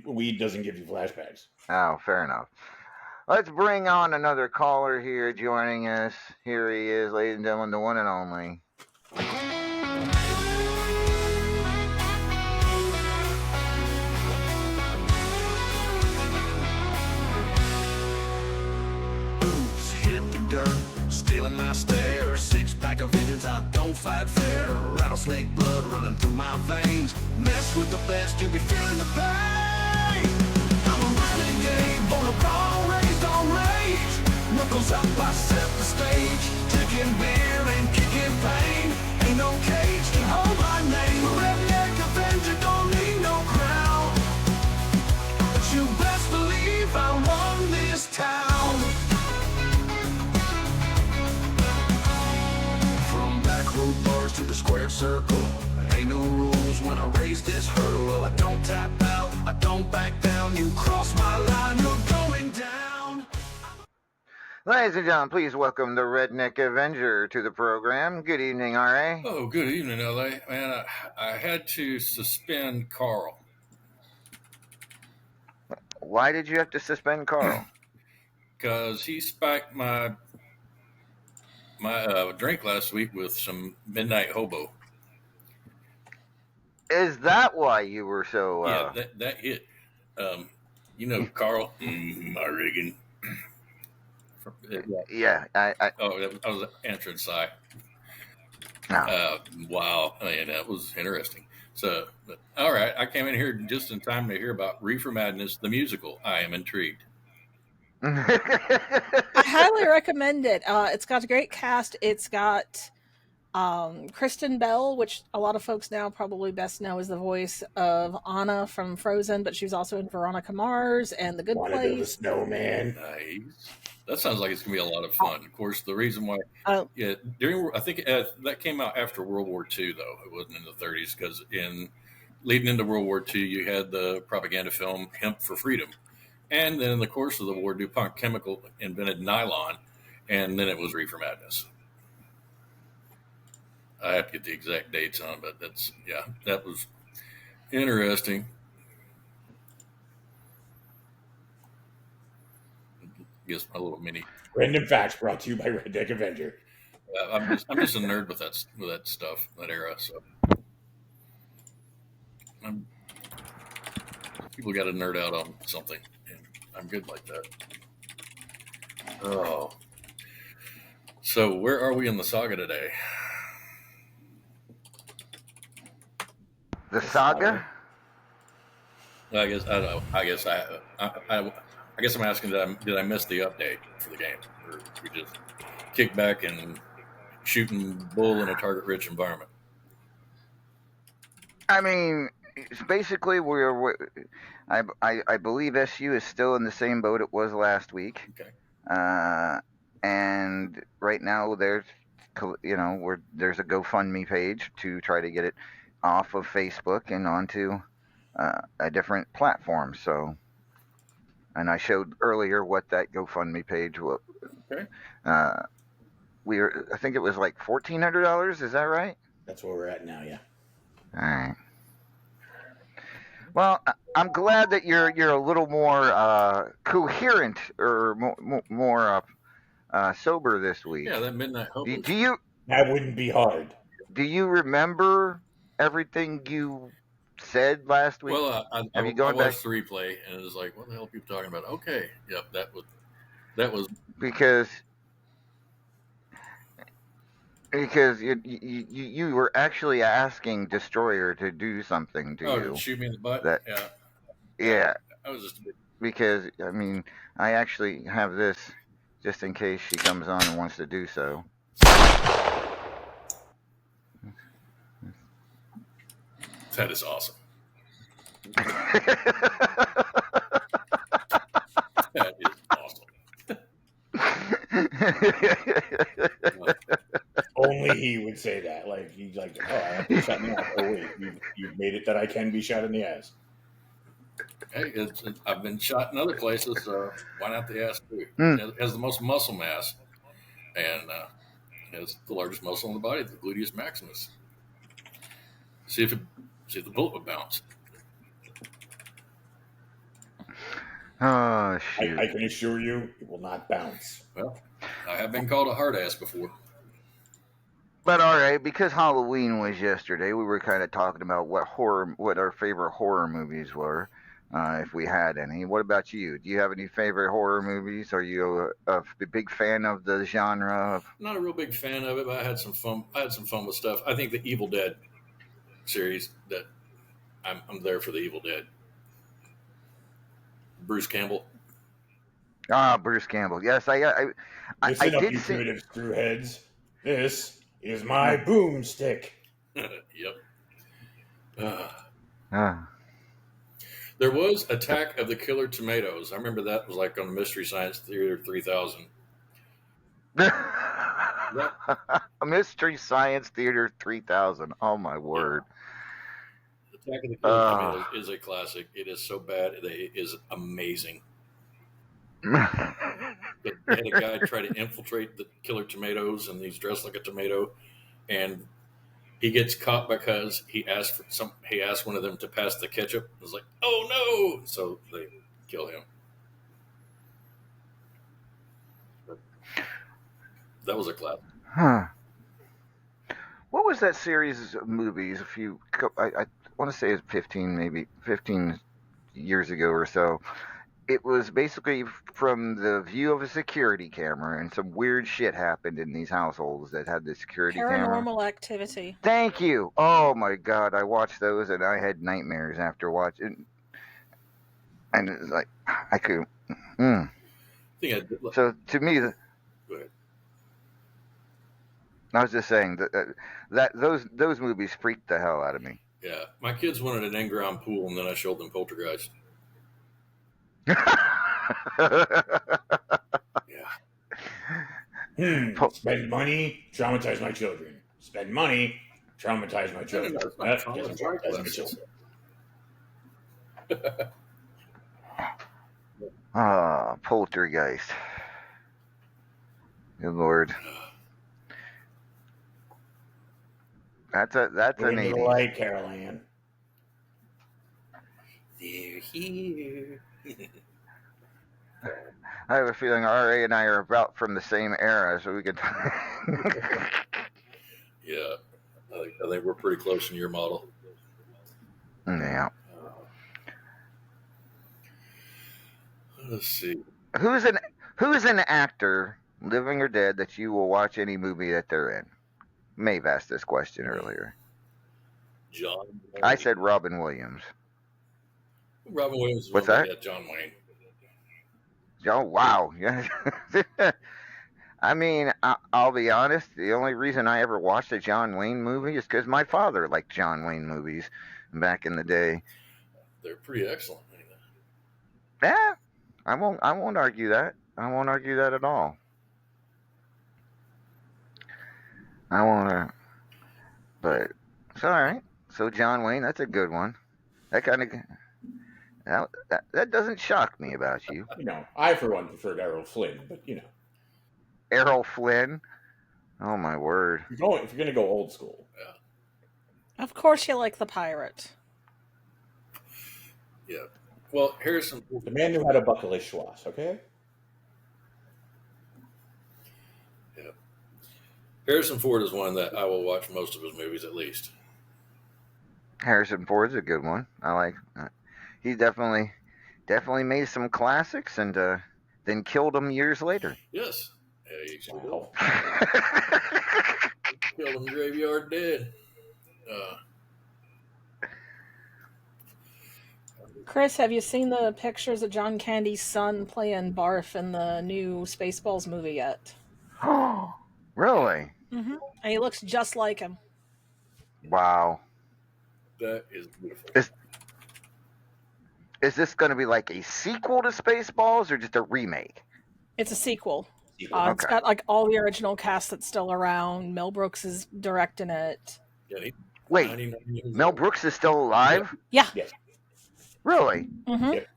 weed doesn't give you flashbacks. Oh, fair enough. Let's bring on another caller here joining us. Here he is, ladies and gentlemen, the one and only. Stealing my stare, six-pack of vengeance, I don't fight fair. Rattlesnake blood running through my veins. Mess with the best, you'll be feeling the pain. I'm a renegade, born a ball, raised on rage. Knuckles up, I set the stage. Drinking beer and kicking pain. Ain't no cage can hold my name. A redneck avenger, don't need no crown. But you best believe I won this rule. I don't tap out, I don't back down. You cross my line, you're going down. Ladies and gentlemen, please welcome the Redneck Avenger to the program. Good evening, RA. Oh, good evening, LA. Man, I had to suspend Carl Why did you have to suspend Carl? because he spiked my drink last week with some Midnight Hobo. Is that why you were so? Yeah, that hit. Carl, my rigging. Yeah, Oh, I was answering Cy. no. Wow, man, that was interesting. So, all right, I came in here just in time to hear about Reefer Madness, the musical. I am intrigued. I highly recommend it. It's got a great cast. It's got Kristen Bell, which a lot of folks now probably best know as the voice of Anna from Frozen, but she was also in Veronica Mars and The Good Want to build a Place. snowman? Nice. That sounds like it's gonna be a lot of fun. Of course, the reason why, Oh, I think that came out after World War II, though it wasn't in the 30s, because in leading into World War II, you had the propaganda film "Hemp for Freedom," and then in the course of the war, DuPont Chemical invented nylon, and then it was Reefer Madness. I have to get the exact dates on, but that was interesting. I guess my little mini. Random facts brought to you by Redneck Avenger. I'm just a nerd with that stuff, that era. So people got to nerd out on something, and I'm good like that. Oh, so where are we in the saga today? The saga? I guess I don't know. I guess I guess I'm asking, did I miss the update for the game, or we just kick back and shooting bull in a target-rich environment? I mean, it's basically I believe SU is still in the same boat it was last week. Okay. And right now there's a GoFundMe page to try to get it off of Facebook and onto a different platform. So, and I showed earlier what that GoFundMe page was. Okay. I think it was like $1,400. Is that right? That's where we're at now. Yeah. All right. Well, I'm glad that you're a little more coherent or more sober this week. Yeah, that Midnight Hobo. Do you That wouldn't be hard. do you remember everything you said last week? Well, I Have you I gone back? watched the replay, and it was like, what the hell are people talking about? Okay, yep, that was Because you were actually asking Destroyer to do something to you. to shoot me in the butt. That- Yeah, Yeah, I was just a bit. because I mean, I actually have this just in case she comes on and wants to do so. That is awesome. That is awesome. Only he would say that. Like he's like, oh, I have to shut me off. Oh wait, you've made it that I can be shot in the ass. Hey, I've been shot in other places, so why not the ass too? It has the most muscle mass, and has the largest muscle in the body, the gluteus maximus. See if the bullet would bounce. Oh shoot! I can assure you, it will not bounce. Well, I have been called a hard ass before. But all right, because Halloween was yesterday, we were kind of talking about what our favorite horror movies were, if we had any. What about you? Do you have any favorite horror movies? Are you a big fan of the genre? Not a real big fan of it, but I had some fun. I had some fun with stuff. I think the Evil Dead series, that I'm there for the Evil Dead. Bruce Campbell. Bruce Campbell. Yes, I Listen up, did you see. primitive screwheads. This is my boomstick. Yep. There was Attack of the Killer Tomatoes. I remember that was like on Mystery Science Theater 3000. Mystery Science Theater 3000. Oh my word! Attack of the Killer Tomatoes is a classic. It is so bad. It is amazing. But they had a guy try to infiltrate the killer tomatoes, and he's dressed like a tomato, and he gets caught because he asked one of them to pass the ketchup. It was like, oh no! So they kill him. But that was a clap. Huh. What was that series of movies? I want to say it's 15 years ago or so. It was basically from the view of a security camera, and some weird shit happened in these households that had the security camera. Paranormal Activity. Thank you. Oh my god, I watched those and I had nightmares after watching. And it's like I could. I think So to me, go ahead. I was just saying that those movies freaked the hell out of me. Yeah, my kids wanted an in-ground pool, and then I showed them Poltergeist. Yeah. Spend money, traumatize my children. Spend money, traumatize my children. No, it's not Traumatize my children. Poltergeist. Good lord. That's an Into the 80s. light, Carol Ann. They're here. I have a feeling RA and I are about from the same era, so we could. Yeah, I think we're pretty close in your model. Yeah. Let's see. Who's an actor, living or dead, that you will watch any movie that they're in? Maeve asked this question earlier. John. I said Robin Williams. Robin Williams. What's that? Yeah, John Wayne. Oh wow! Yeah. I mean, I'll be honest. The only reason I ever watched a John Wayne movie is because my father liked John Wayne movies back in the day. They're pretty excellent. Yeah, I won't argue that. I won't argue that at all. I won't. But it's all right. So John Wayne, that's a good one. That kind of that doesn't shock me about you. You know, I for one preferred Errol Flynn, but you know, Errol Flynn. Oh my word! if you're gonna go old school, Of course you like the pirate. Yeah. Well, Harrison. the man knew how to buckle his schwass. Okay. Yeah. Harrison Ford is one that I will watch most of his movies at least. Harrison Ford's a good one. I like. He definitely made some classics and then killed them years later. Yes. Yeah, he sure Wow. killed him graveyard dead. Chris, have you seen the pictures of John Candy's son playing Barf in the new Spaceballs movie yet? Really? Mm-hmm. And he looks just like him. Wow. That is beautiful. Is this going to be like a sequel to Spaceballs or just a remake? It's a sequel. It's Okay. got like all the original cast that's still around. Mel Brooks is directing it. Yeah, Wait, 99 years Mel old. Brooks is still alive? Yeah. Yes. Really? Mm-hmm. Yep.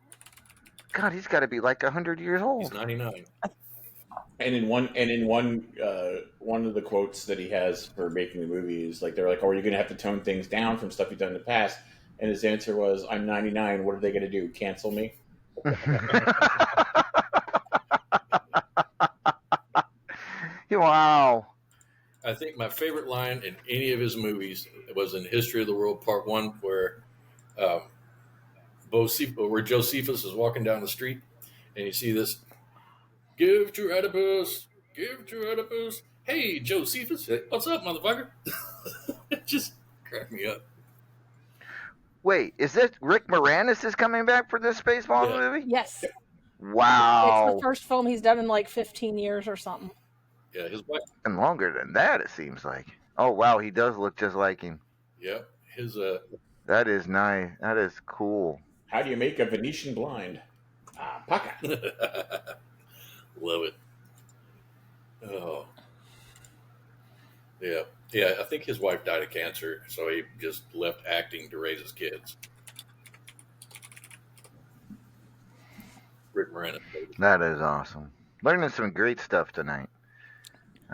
God, he's got to be like 100 years He's old. 99. And in one of the quotes that he has for making the movie is like, they're like, "Oh, are you going to have to tone things down from stuff you've done in the past?" And his answer was, "I'm 99. What are they going to do? Cancel me?" Wow. I think my favorite line in any of his movies was in History of the World Part 1 where Josephus is walking down the street and you see this, "Give to Oedipus, give to Oedipus. Hey, Josephus, what's up, motherfucker?" It just cracked me up. Wait, is this Rick Moranis is coming back for this Spaceballs Yeah. movie? Yes. It's Wow. the first film he's done in like 15 years or something. Yeah, his wife. And longer than that, it seems like. Oh, wow, he does look just like him. Yeah, his That is nice. That is cool. How do you make a Venetian blind? Paca. love it. Oh, yeah. Yeah, I think his wife died of cancer, so he just left acting to raise his kids. Rick Moranis. That is awesome. Learning some great stuff tonight.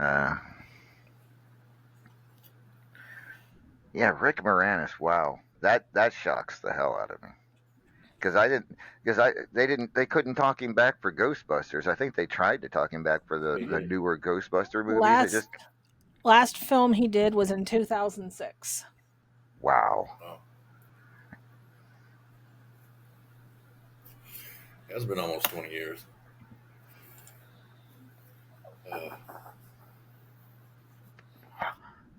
Uh, yeah, Rick Moranis. Wow, that shocks the hell out of me. They couldn't talk him back for Ghostbusters. I think they tried to talk him back for They the did. newer Ghostbuster movies. It just Last film he did was in 2006. wow. Wow. It's been almost 20 years.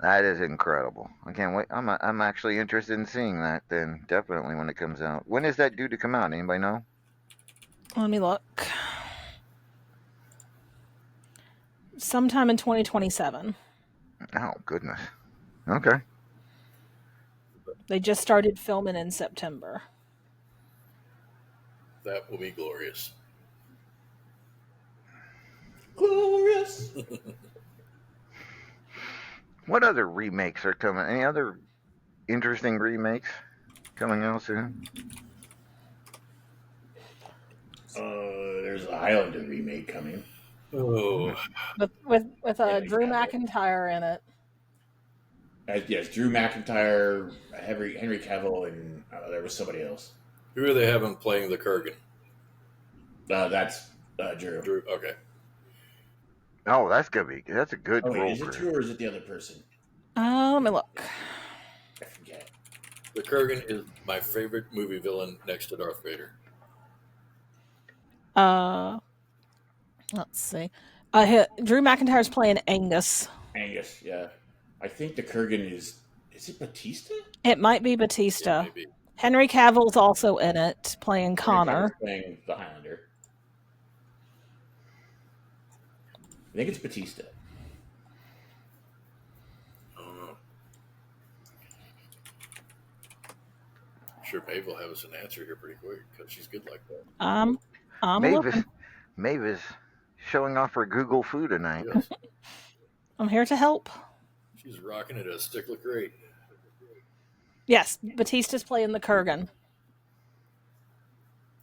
That is incredible. I can't wait. I'm actually interested in seeing that. Then definitely when it comes out. When is that due to come out? Anybody know? Let me look. Sometime in 2027. Oh goodness. Okay. They just started filming in September. That will be glorious. Glorious. What other remakes are coming? Any other interesting remakes coming out soon? There's a Highlander remake coming. Oh, With Henry Drew Cavill. McIntyre in it. Yes, Drew McIntyre, Henry Cavill, and there was somebody else. who are they having playing the Kurgan? That's Drew. Drew. Okay. Oh, that's a good Oh wait, role is it for Drew him. or is it the other person? Let me look. I forget. The Kurgan is my favorite movie villain next to Darth Vader. Let's see. Drew McIntyre's playing Angus. Angus, yeah. I think the Kurgan is it Batista? It might be It Batista. may be. Henry Cavill's also in it, playing Henry Cavill's Connor. playing the Highlander. I think it's Batista. I don't know. I'm sure Maeve will have us an answer here pretty quick because she's good like that. I'm Mavis, looking. Mavis showing off her Google foo tonight. Yes. I'm here to help. She's rocking it a stickler great. Yes, Batista's playing the Kurgan.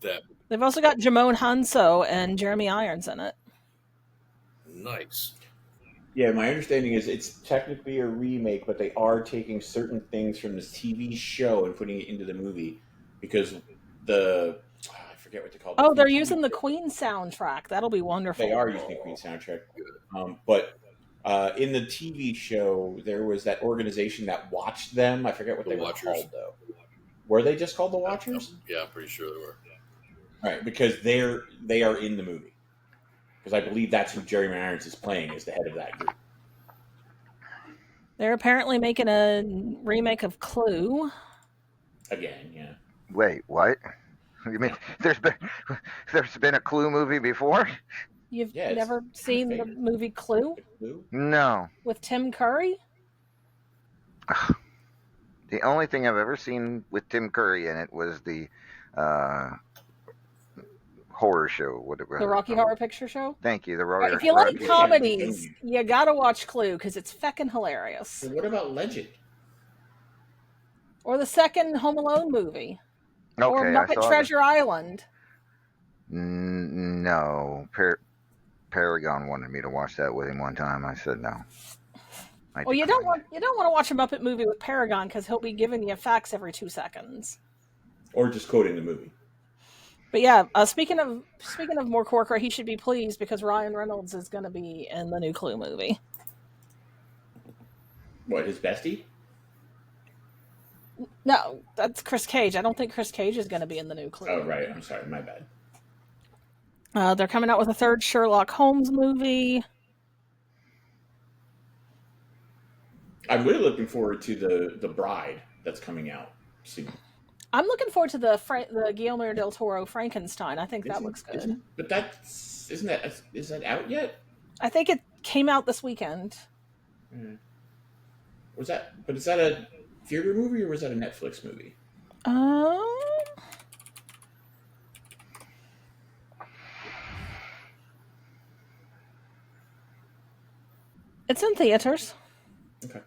That They've also got Jamone Hanso and Jeremy Irons in it. nice. Yeah, my understanding is it's technically a remake, but they are taking certain things from this TV show and putting it into the movie because I forget what they call it. Oh, they're using the Queen soundtrack. That'll be wonderful. They are using the Queen soundtrack. But in the TV show, there was that organization that watched them. I forget what The they Watchers. were called, though. Were they just called the Watchers? Yeah, I'm pretty sure they were. Right, because they are in the movie. Because I believe that's who Jeremy Irons is playing, is the head of that group. They're apparently making a remake of Clue. Again, yeah. Wait, what? You mean there's been a Clue movie before? You've Yeah, it's never seen the favorite. movie Clue Clue? No. with Tim Curry? The only thing I've ever seen with Tim Curry in it was the horror show. The Rocky Horror Picture Show? Thank you, the Rocky. If you like Rocky- comedies, you gotta watch Clue because it's feckin' hilarious. So what about Legend? Or the second Home Alone movie. Or Okay, I Muppet saw Treasure Island. No, Paragon wanted me to watch that with him one time. I said no. Well, you don't want to watch a Muppet movie with Paragon because he'll be giving you facts every 2 seconds. Or just quoting the movie. But yeah, speaking of more corker, he should be pleased because Ryan Reynolds is going to be in the new Clue movie. What, his bestie? No, that's Chris Cage. I don't think Chris Cage is going to be in the new Clue. Oh, right. I'm sorry. My bad. They're coming out with a third Sherlock Holmes movie. I'm really looking forward to the Bride that's coming out soon. I'm looking forward to the Guillermo del Toro Frankenstein. I think that looks good. Is that out yet? I think it came out this weekend. Is that a theater movie or was that a Netflix movie? It's in theaters. Okay.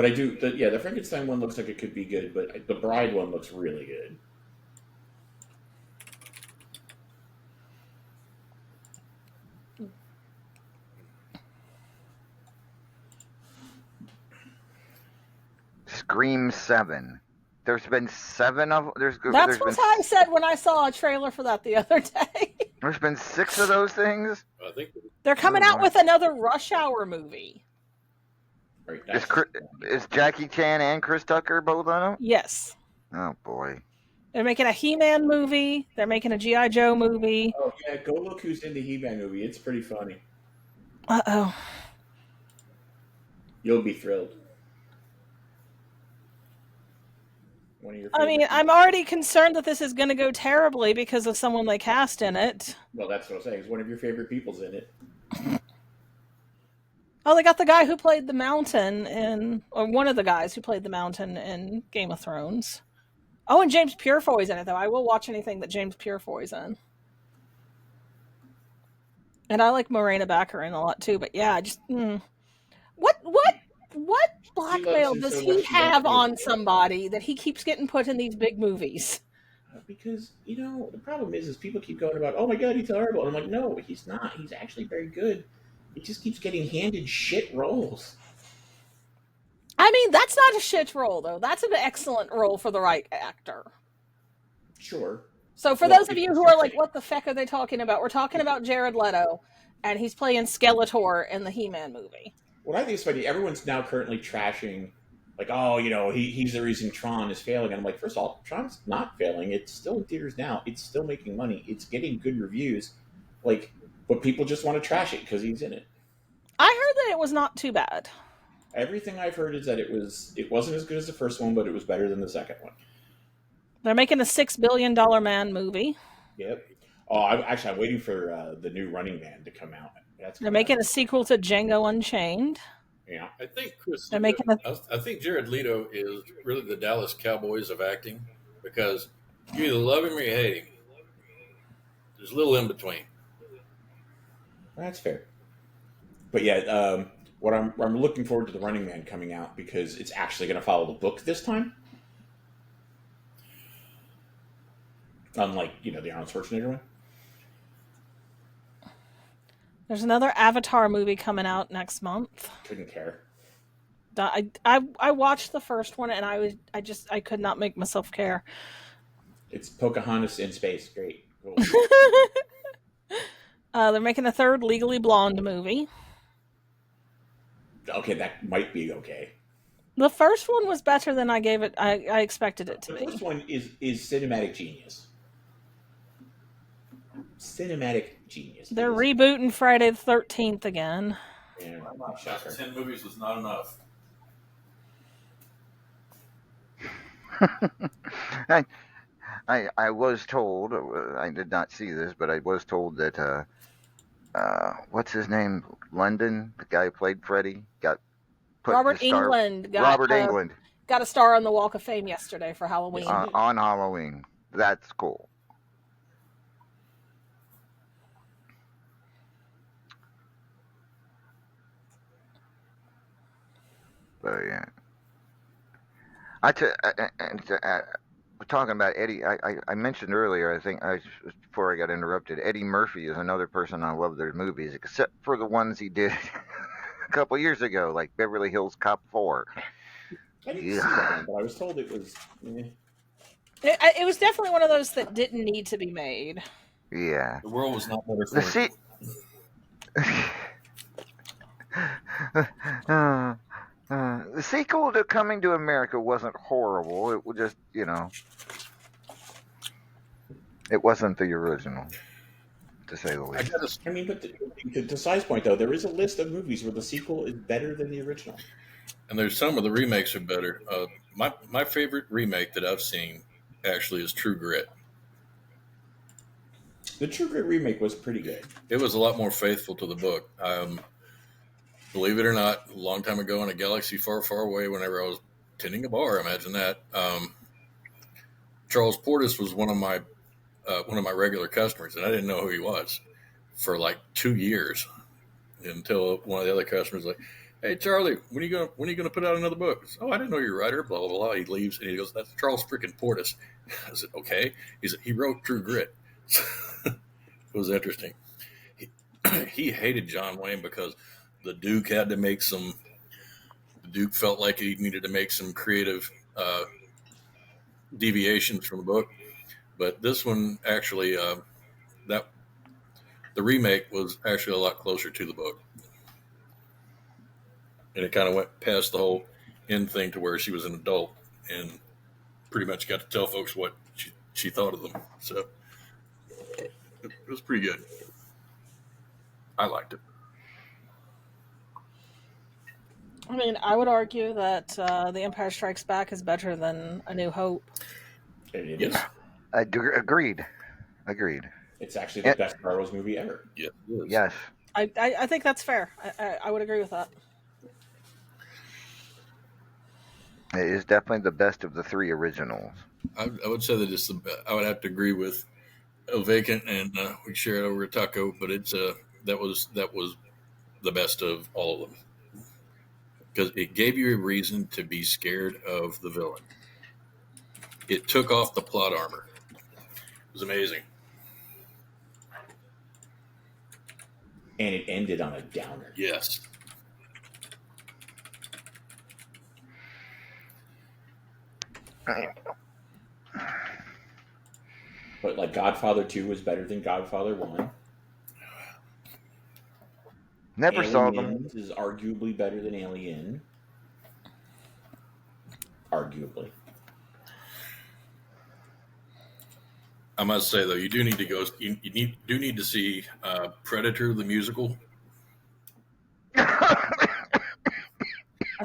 But I do, the Frankenstein one looks like it could be good, but the Bride one looks really good. Scream 7. There's been 7 of That's what I said when I saw a trailer for that the other day. There's been 6 of those things. I think They're coming out with another Rush Hour movie. Right, Is Jackie Chan and Chris Tucker both on them? Yes. Oh boy. They're making a He-Man movie. They're making a G.I. Joe movie. Oh yeah, go look who's in the He-Man movie. It's pretty funny. Uh-oh. You'll be thrilled. I mean, I'm already concerned that this is going to go terribly because of someone they cast in it. Well, that's what I'm saying. It's one of your favorite people's in it. Oh, they got the guy who played the Mountain or one of the guys who played the Mountain in Game of Thrones. Oh, and James Purefoy's in it, though. I will watch anything that James Purefoy's in. And I like Morena Baccarin a lot, too. But yeah, just... What blackmail does he have on somebody that he keeps getting put in these big movies? Because, the problem is people keep going about, oh my god, he's horrible. And I'm like, no, he's not. He's actually very good. He just keeps getting handed shit roles. I mean, that's not a shit role, though. That's an excellent role for the right actor. Sure. So for those of you who are like, what the feck are they talking about? We're talking about Jared Leto, and he's playing Skeletor in the He-Man movie. What I think is funny, everyone's now currently trashing, like, oh, he's the reason Tron is failing. And I'm like, first of all, Tron's not failing. It's still in theaters now. It's still making money. It's getting good reviews. Like, but people just want to trash it because he's in it. I heard that it was not too bad. Everything I've heard is that it wasn't as good as the first one, but it was better than the second one. They're making a $6 billion man movie. Yep. Oh, I'm waiting for the new Running Man to come out. They're making a sequel to Django Unchained. Yeah. I think Chris. They're making I think Jared Leto is really the Dallas Cowboys of acting because you either love him or you hate him. There's little in between. That's fair. But yeah, what I'm looking forward to the Running Man coming out because it's actually going to follow the book this time. Unlike, the Arnold Schwarzenegger one. There's another Avatar movie coming out next month. Couldn't care. I watched the first one and I could not make myself care. It's Pocahontas in space. Great. Cool. They're making a third Legally Blonde movie. Okay, that might be okay. The first one was better than I expected it to be. The first one is cinematic genius. Cinematic genius. They're rebooting Friday the 13th again. Yeah, After 10 movies was not enough. I was told, I did not see this, but I was told that what's his name? London, the guy who played Freddy, got put Robert Englund got a star on the Walk of Fame yesterday for Halloween. On Halloween. That's cool. But yeah, we're talking about Eddie. I mentioned earlier. I think before I got interrupted. Eddie Murphy is another person I love their movies, except for the ones he did a couple years ago, like Beverly Hills Cop 4. I didn't see that one, but I was told it was. It was definitely one of those that didn't need to be made. Yeah. The world was not better for it. The sequel to Coming to America wasn't horrible. It was just, it wasn't the original, to say the least. I mean, but to Si's point, though, there is a list of movies where the sequel is better than the original. And there's some of the remakes are better. My favorite remake that I've seen actually is True Grit. The True Grit remake was pretty good. It was a lot more faithful to the book. Believe it or not, a long time ago in a galaxy far, far away, whenever I was tending a bar, imagine that. Charles Portis was one of my regular customers, and I didn't know who he was for like 2 years until one of the other customers was like, Hey Charlie, when are you gonna put out another book? Oh, I didn't know you're a writer. Blah blah blah. He leaves and he goes, "That's Charles freaking Portis." I said, "Okay." He said he wrote True Grit. It was interesting. He, he hated John Wayne because the Duke had to make some. The Duke felt like he needed to make some creative deviations from the book, but this one actually that the remake was actually a lot closer to the book, and it kind of went past the whole end thing to where she was an adult and pretty much got to tell folks what she thought of them. So it was pretty good. I liked it. I mean, I would argue that The Empire Strikes Back is better than A New Hope. It Yes. is. Agreed. It's actually the best Star Wars movie ever. Yeah, it is. Yes. I think that's fair. I would agree with that. It is definitely the best of the three originals. I would say that it's the best. I would have to agree with Vacant, and we share it over a taco, but it's that was the best of all of them because it gave you a reason to be scared of the villain. It took off the plot armor. It was amazing. And it ended on a downer. Yes. But like Godfather 2 was better than Godfather 1. Never saw them. Aliens is arguably better than Alien. Arguably. I must say though, you do need to go. You do need to see Predator the musical. I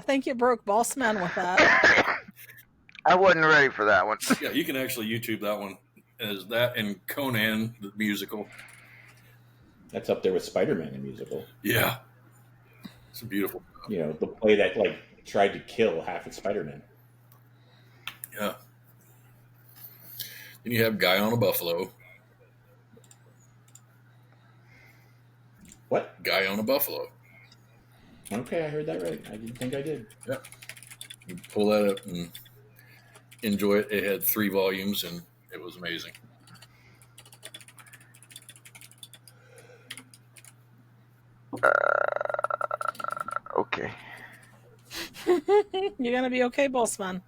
think you broke Boss Man with that. I wasn't ready for that one. Yeah, you can actually YouTube that one as that and Conan the musical. That's up there with Spider-Man the musical. Yeah, it's beautiful. You know, the play that like tried to kill half of Spider-Man. Yeah. Then you have Guy on a Buffalo. What? Guy on a Buffalo. Okay, I heard that right. I didn't think I did. Yeah. You pull that up and enjoy it. It had 3 volumes and it was amazing. Okay. You're gonna be okay, Boss Man.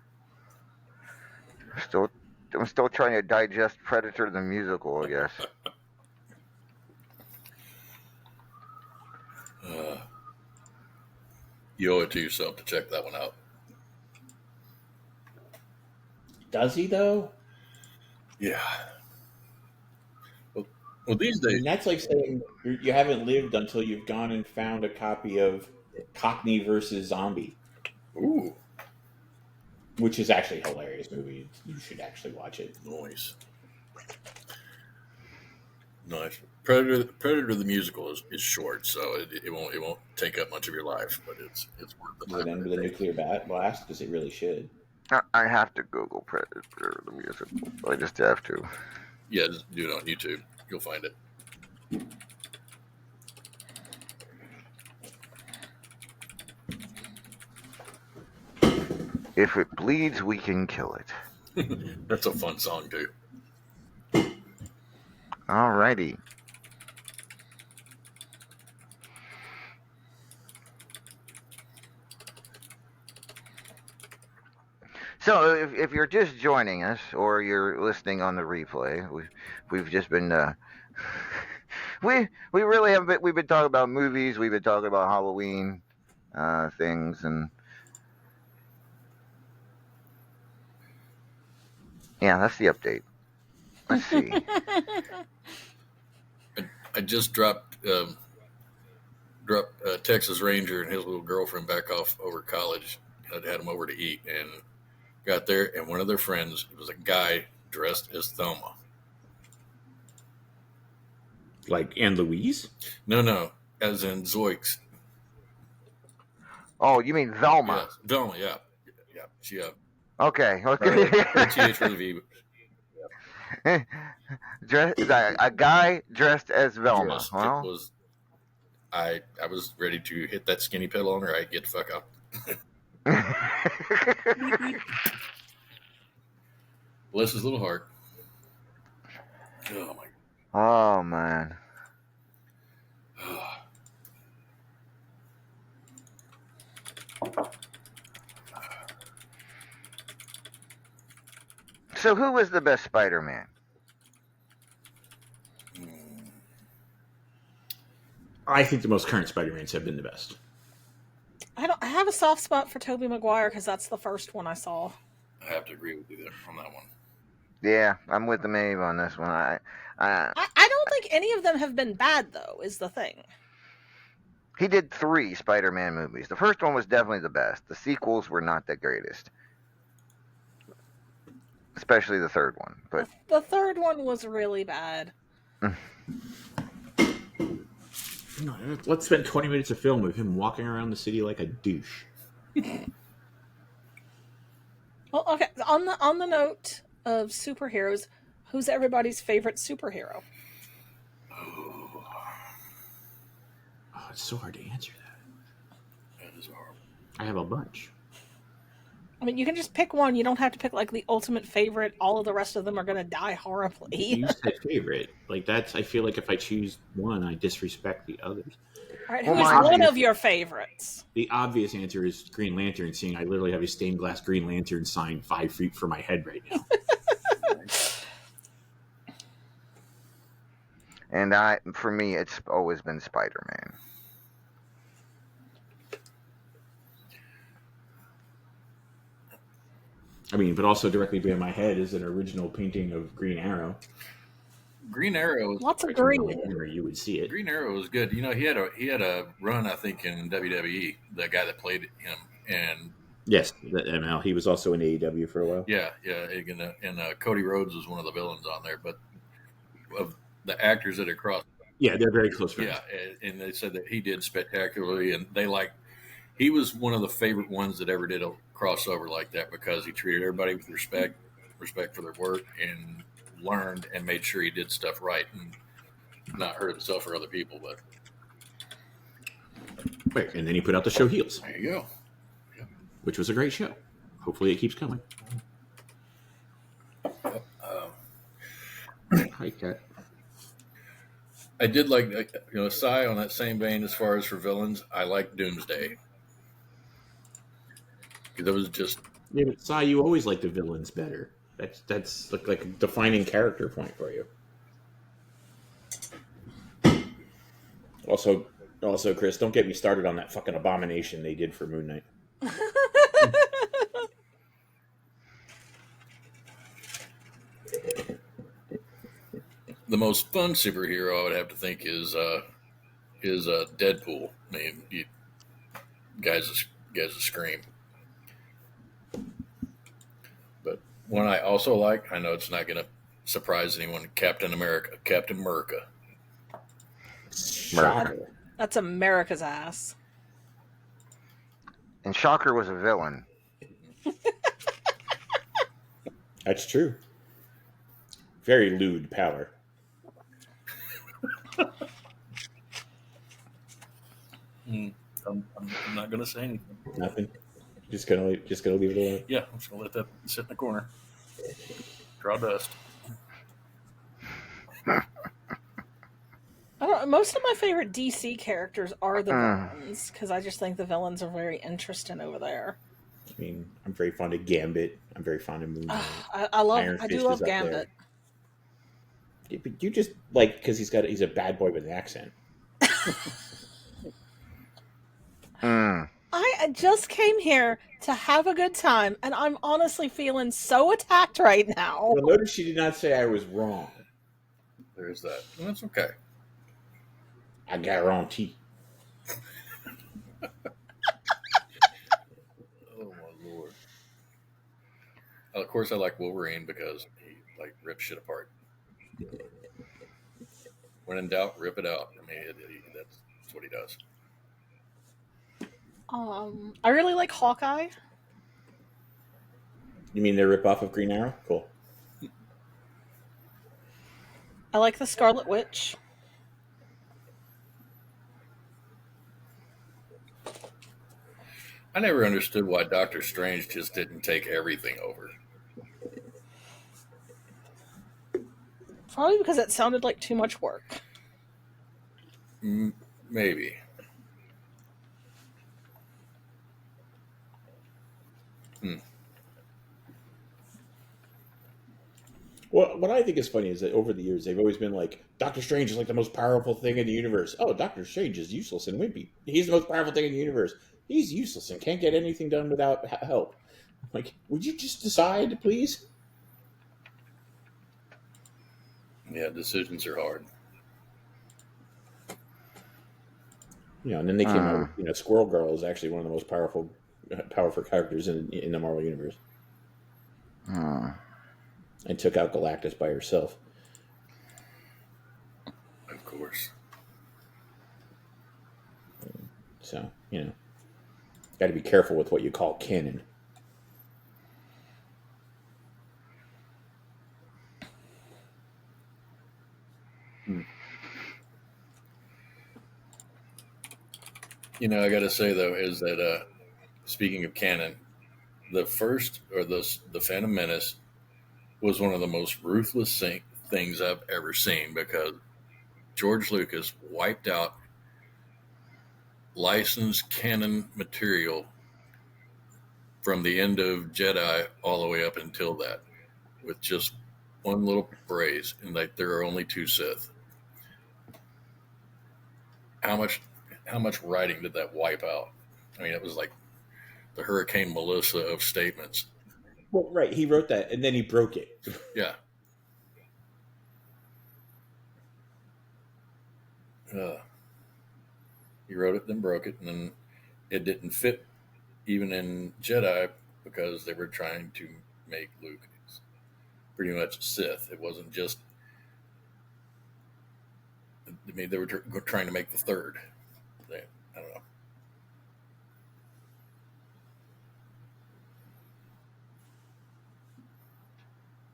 I'm still trying to digest Predator the musical, I guess. You owe it to yourself to check that one out. Does he though? Yeah. Well, these I days, mean, that's like saying you haven't lived until you've gone and found a copy of Cockney versus Zombie, ooh, which is actually a hilarious movie. You should actually watch it. noise. Nice. Predator the musical is short, so it won't take up much of your life, but it's worth the Does it time. end with a nuclear blast? Because it really should. I have to Google Predator the musical. I just have to. Yeah, just do it on YouTube. You'll find it. If it bleeds, we can kill it. That's a fun song too. Alrighty. So, if you're just joining us or you're listening on the replay, we've just been we really haven't been, we've been talking about movies, we've been talking about Halloween things, and yeah, that's the update. Let's see. I just dropped Texas Ranger and his little girlfriend back off over college. I'd had them over to eat and got there, and one of their friends, it was a guy dressed as Thelma. Like Anne Louise? No, as in Zoiks. Oh, you mean Velma? Yeah, Thelma, yeah. She Okay. TH for the V. A guy dressed as Velma. Yes, Well, it was I was ready to hit that skinny pedal on her. I get the fuck out. Beep, beep. Bless his little heart. Oh my. Oh man. So who was the best Spider-Man? I think the most current Spider-Mans have been the best. I have a soft spot for Tobey Maguire because that's the first one I saw. I have to agree with you there on that one. Yeah, I'm with the Maeve on this one. I don't think any of them have been bad though. Is the thing. He did 3 Spider-Man movies. The first one was definitely the best. The sequels were not the greatest, especially the third one. But The third one was really bad. Let's spend 20 minutes of film of him walking around the city like a douche. Well, okay. On the note of superheroes, who's everybody's favorite superhero? Oh, it's so hard to answer that. That is horrible. I have a bunch. I mean, you can just pick one. You don't have to pick like the ultimate favorite. All of the rest of them are going to die horribly. You said favorite. Like that's. I feel like if I choose one, I disrespect the others. All right, Well, who's mine one is- of your favorites? The obvious answer is Green Lantern. Seeing I literally have a stained glass Green Lantern sign 5 feet from my head right now. and for me, it's always been Spider-Man. I mean, but also directly behind my head is an original painting of Green Arrow. Green Arrow. Lots of Right from green. the corner, you would see it. Green Arrow was good. You know, he had a run, I think, in WWE. The guy that played him, and Yes, ML. He was also in AEW for a while. yeah, and Cody Rhodes was one of the villains on there. But of the actors that are crossed, Yeah, they're very close friends. yeah, and they said that he did spectacularly, and he was one of the favorite ones that ever did a crossover like that because he treated everybody with respect for their work, and learned and made sure he did stuff right and not hurt himself or other people. But Right, and then he put out the show Heels, there you go. which was a great show. Hopefully, it keeps coming. Hi, Kat. I did like, Psy on that same vein as far as for villains. I like Doomsday. That was just Yeah, but Sai, you always like the villains better. That's like a defining character point for you. Also, Chris, don't get me started on that fucking abomination they did for Moon Knight. the most fun superhero. I would have to think is Deadpool. I mean, guys scream. But one I also like, I know it's not going to surprise anyone, Captain America. Shocker. That's America's ass. And Shocker was a villain. That's true. Very lewd power. I'm not going to say anything. Nothing. Just gonna leave it alone. Yeah, I'm just going to let that sit in the corner. Draw dust. I don't know, most of my favorite DC characters are the villains because I just think the villains are very interesting over there. I mean, I'm very fond of Gambit. I'm very fond of Moon Knight. I Iron do Fist love is up there. Gambit. Yeah, but you just like because he's a bad boy with an accent. I just came here to have a good time, and I'm honestly feeling so attacked right now. Well, notice she did not say I was wrong. There's that. Well, that's okay. I guarantee. Oh my lord! Of course, I like Wolverine because he rips shit apart. When in doubt, rip it out. I mean, that's what he does. I really like Hawkeye. You mean their ripoff of Green Arrow? Cool. I like the Scarlet Witch. I never understood why Doctor Strange just didn't take everything over. Probably because it sounded like too much work. Maybe. Hmm. Well, what I think is funny is that over the years they've always been like, Doctor Strange is like the most powerful thing in the universe. Oh, Doctor Strange is useless and wimpy. He's the most powerful thing in the universe. He's useless and can't get anything done without help. Like, would you just decide, please? Yeah, decisions are hard. And then they came out Hmm. with, Squirrel Girl is actually one of the most powerful characters in the Marvel universe, Hmm. and took out Galactus by herself. Of course. So, got to be careful with what you call canon. Hmm. I got to say though is that speaking of canon, the first or the Phantom Menace was one of the most ruthless things I've ever seen because George Lucas wiped out licensed canon material from the end of Jedi all the way up until that with just one little phrase, and like there are only two Sith. How much writing did that wipe out? I mean, it was like the Hurricane Melissa of statements. Well, right, he wrote that and then he broke it. Yeah. He wrote it, then broke it, and then it didn't fit even in Jedi because they were trying to make Luke pretty much Sith. It wasn't just. I mean, they were trying to make the third. I don't know.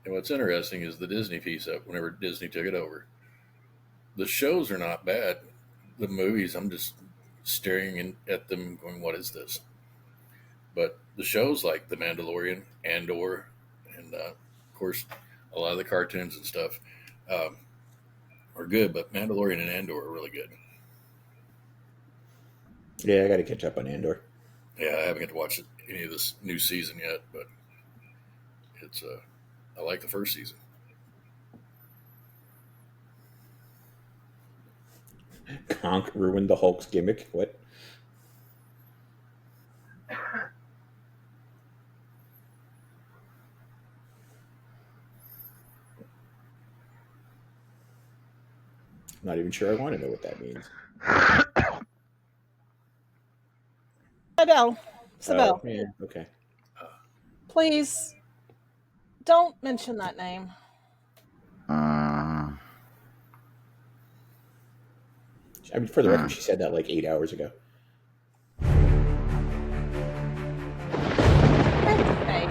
And what's interesting is the Disney piece up. Whenever Disney took it over, the shows are not bad. The movies, I'm just staring at them, going, "What is this?" But the shows like The Mandalorian, Andor, and of course a lot of the cartoons and stuff um, are good. But Mandalorian and Andor are really good. Yeah, I got to catch up on Andor. Yeah, I haven't got to watch any of this new season yet, but it's I like the first season. Conk ruined the Hulk's gimmick. What? Not even sure I want to know what that means. Isabel, Oh, Isabel, yeah, okay. please don't mention that name. Hmm. I mean, for the Hmm. record, she said that like 8 hours ago. Okay.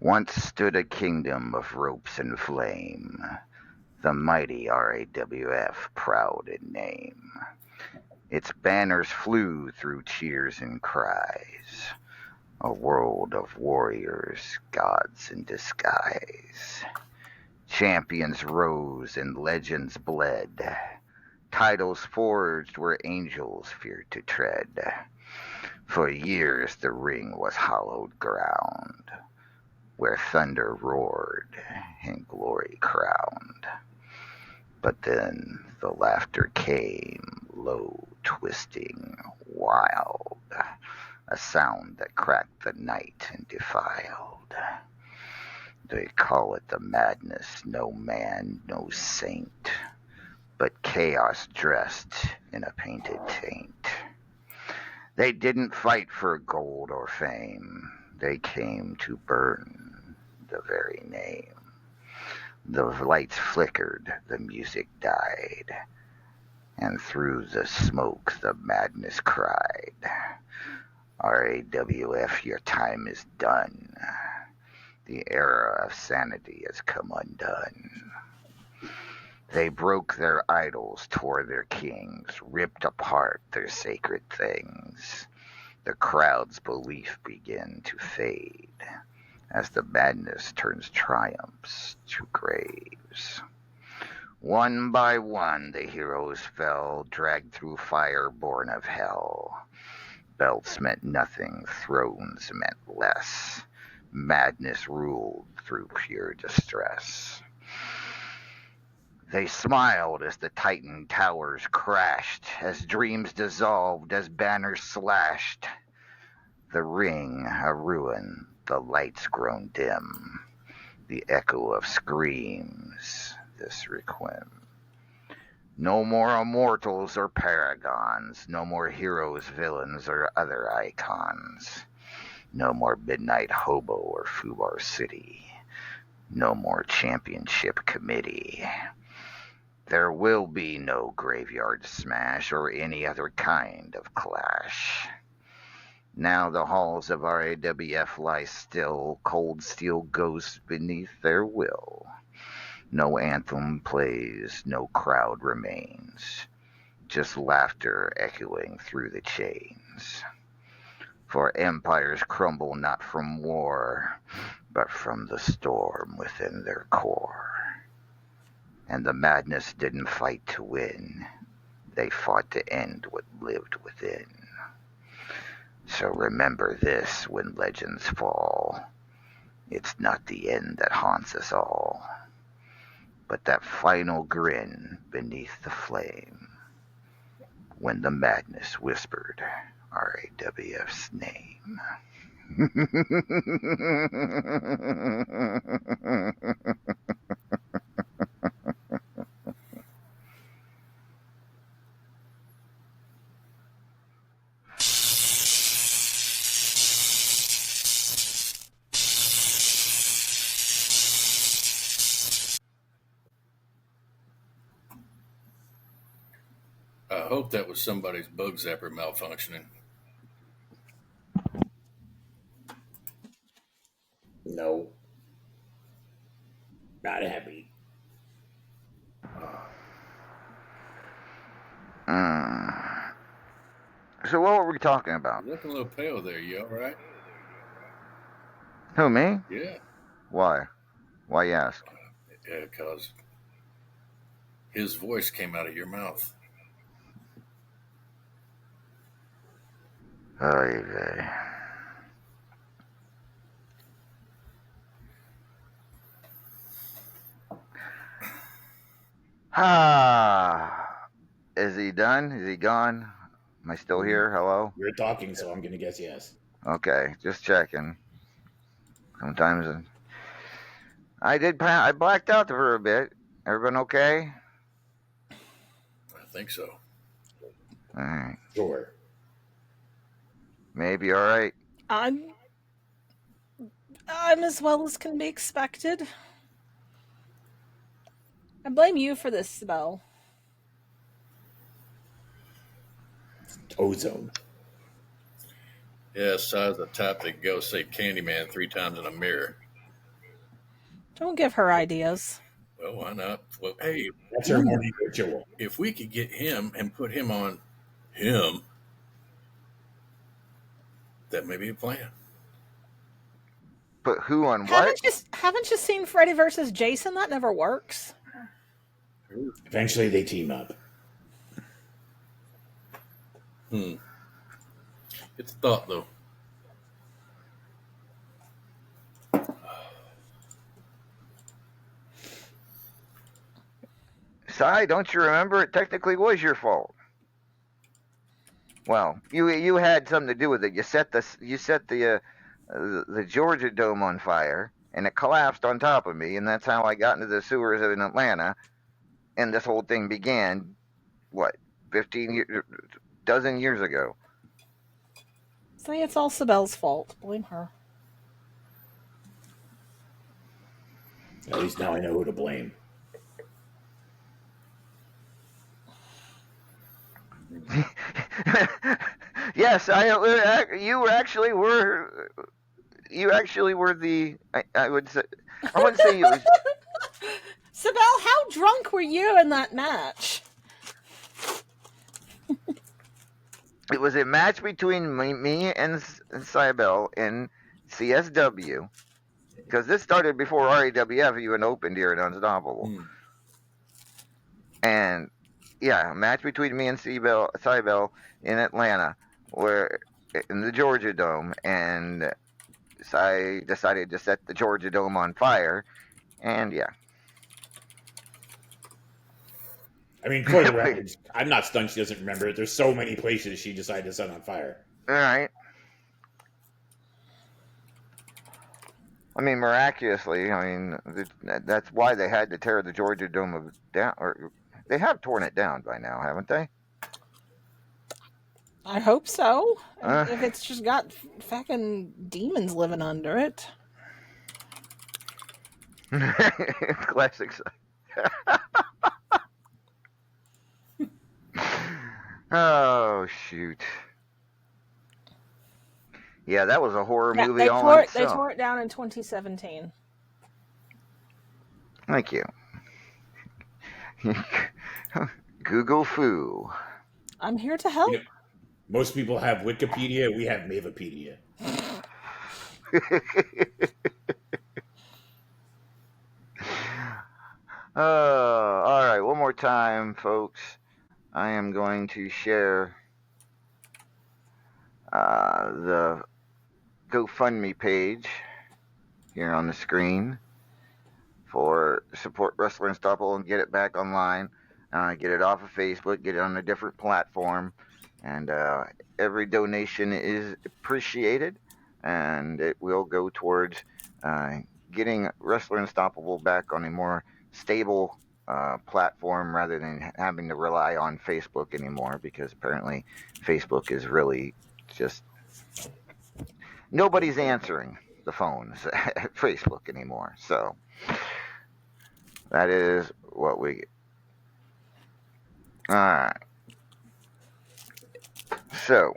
Once stood a kingdom of ropes and flame. the mighty RAWF, proud in name. Its banners flew through cheers and cries, a world of warriors, gods in disguise. Champions rose and legends bled, titles forged where angels feared to tread. For years the ring was hallowed ground, where thunder roared and glory crowned. But then the laughter came, low, twisting, wild, a sound that cracked the night and defiled. They call it the madness, no man, no saint, but chaos dressed in a painted taint. They didn't fight for gold or fame, they came to burn the very name. The lights flickered, the music died, and through the smoke the madness cried, RAWF, your time is done. The era of sanity has come undone. They broke their idols, tore their kings, ripped apart their sacred things. The crowd's belief began to fade as the madness turns triumphs to graves. One by one the heroes fell, dragged through fire born of hell. Belts meant nothing, thrones meant less. Madness ruled through pure distress. They smiled as the Titan towers crashed, as dreams dissolved, as banners slashed. The ring a ruin, the lights grown dim, the echo of screams, this requiem. No more immortals or paragons, no more heroes, villains, or other icons. No more Midnight Hobo or Fubar City. No more championship committee. There will be no graveyard smash or any other kind of clash. Now the halls of RAWF lie still, cold steel ghosts beneath their will. No anthem plays, no crowd remains, just laughter echoing through the chains. For empires crumble not from war, but from the storm within their core. And the madness didn't fight to win, they fought to end what lived within. So remember this when legends fall, it's not the end that haunts us all, but that final grin beneath the flame, when the madness whispered RAWF's name. I hope that was somebody's bug zapper malfunctioning. No, not happy. So what were we talking about? You're looking a little pale there. You all right? Who, me? Yeah. Why? Why you ask? Yeah, because his voice came out of your mouth. Oh, Ah, is he done? Is he gone? Am I still here? Hello? We're talking, so I'm going to guess yes. Okay, just checking. Sometimes I blacked out for a bit. Everyone okay? I think so. All right. Sure. Maybe all right. I'm as well as can be expected. I blame you for this spell. Ozone. Yeah, size the type that go say Candyman 3 times in a mirror. Don't give her ideas. Well, why not? Well, hey, That's her morning ritual. if we could get him and put him on him, that may be a plan. Put who on what? Haven't you seen Freddy versus Jason? That never works. Eventually, they team up. It's a thought, though. Si, don't you remember? It technically was your fault. Well, you had something to do with it. You set the Georgia Dome on fire, and it collapsed on top of me, and that's how I got into the sewers in Atlanta. And this whole thing began, what, 12 years ago. See, it's all Sibel's fault. Blame her. At least now I know who to blame. Yes, you actually were the. I would say. I wouldn't say you was. Sibel, how drunk were you in that match? It was a match between me and Cybele in CSW, because this started before RAWF even opened here at Unstoppable. And yeah, a match between me and Cybele in Atlanta, where in the Georgia Dome, and I decided to set the Georgia Dome on fire, and yeah. I mean, for the record, I'm not stunned she doesn't remember it. There's so many places she decided to set on fire. All right. I mean, miraculously, that's why they had to tear the Georgia Dome down. Or they have torn it down by now, haven't they? I hope so. If it's just got fucking demons living under it. Classic. Oh, shoot. Yeah, that was a horror movie They all in itself. They tore it down in 2017. Thank you. Google Foo. I'm here to help. You know, most people have Wikipedia. We have Mavipedia. All right. One more time, folks. I am going to share the GoFundMe page here on the screen for support Wrestler Unstoppable and get it back online. Get it off of Facebook, get it on a different platform, and every donation is appreciated, and it will go towards getting Wrestler Unstoppable back on a more stable platform rather than having to rely on Facebook anymore, because apparently Facebook is really just nobody's answering the phones at Facebook anymore. So that is what we get. All right. So,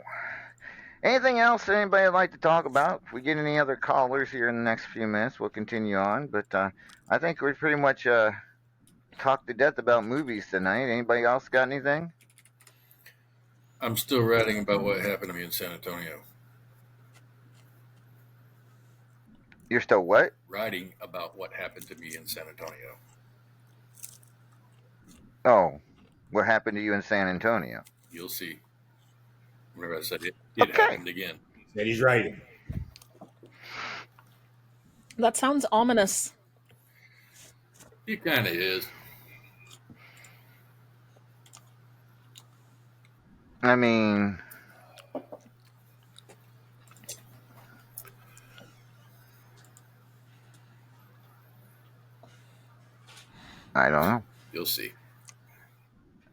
anything else anybody would like to talk about? If we get any other callers here in the next few minutes, we'll continue on. But I think we pretty much talked to death about movies tonight. Anybody else got anything? I'm still writing about what happened to me in San Antonio. You're still what? Writing about what happened to me in San Antonio. Oh, what happened to you in San Antonio? You'll see. Remember I said it Okay. happened again. That he's writing. That sounds ominous. It kind of is. I mean, I don't know. You'll see.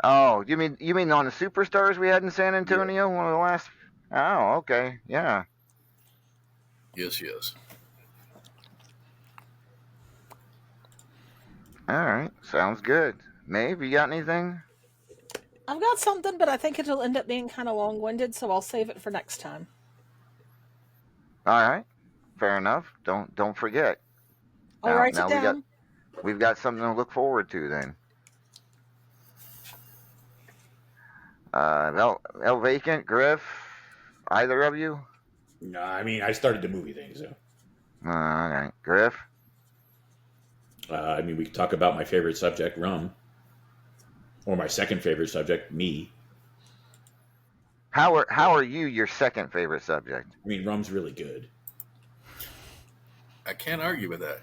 Oh, you mean on the superstars we had in San Antonio? One of the last. Oh, okay, yeah. Yes, yes. All right, sounds good. Maeve, you got anything? I've got something, but I think it'll end up being kind of long-winded, so I'll save it for next time. All right, fair enough. Don't forget. I'll write it down. we've got something to look forward to then. El Vacant, Griff, either of you? No, I mean, I started the movie thing, so. All right, Griff. I mean, we could talk about my favorite subject, rum, or my second favorite subject, me. How are you your second favorite subject? I mean, rum's really good. I can't argue with that.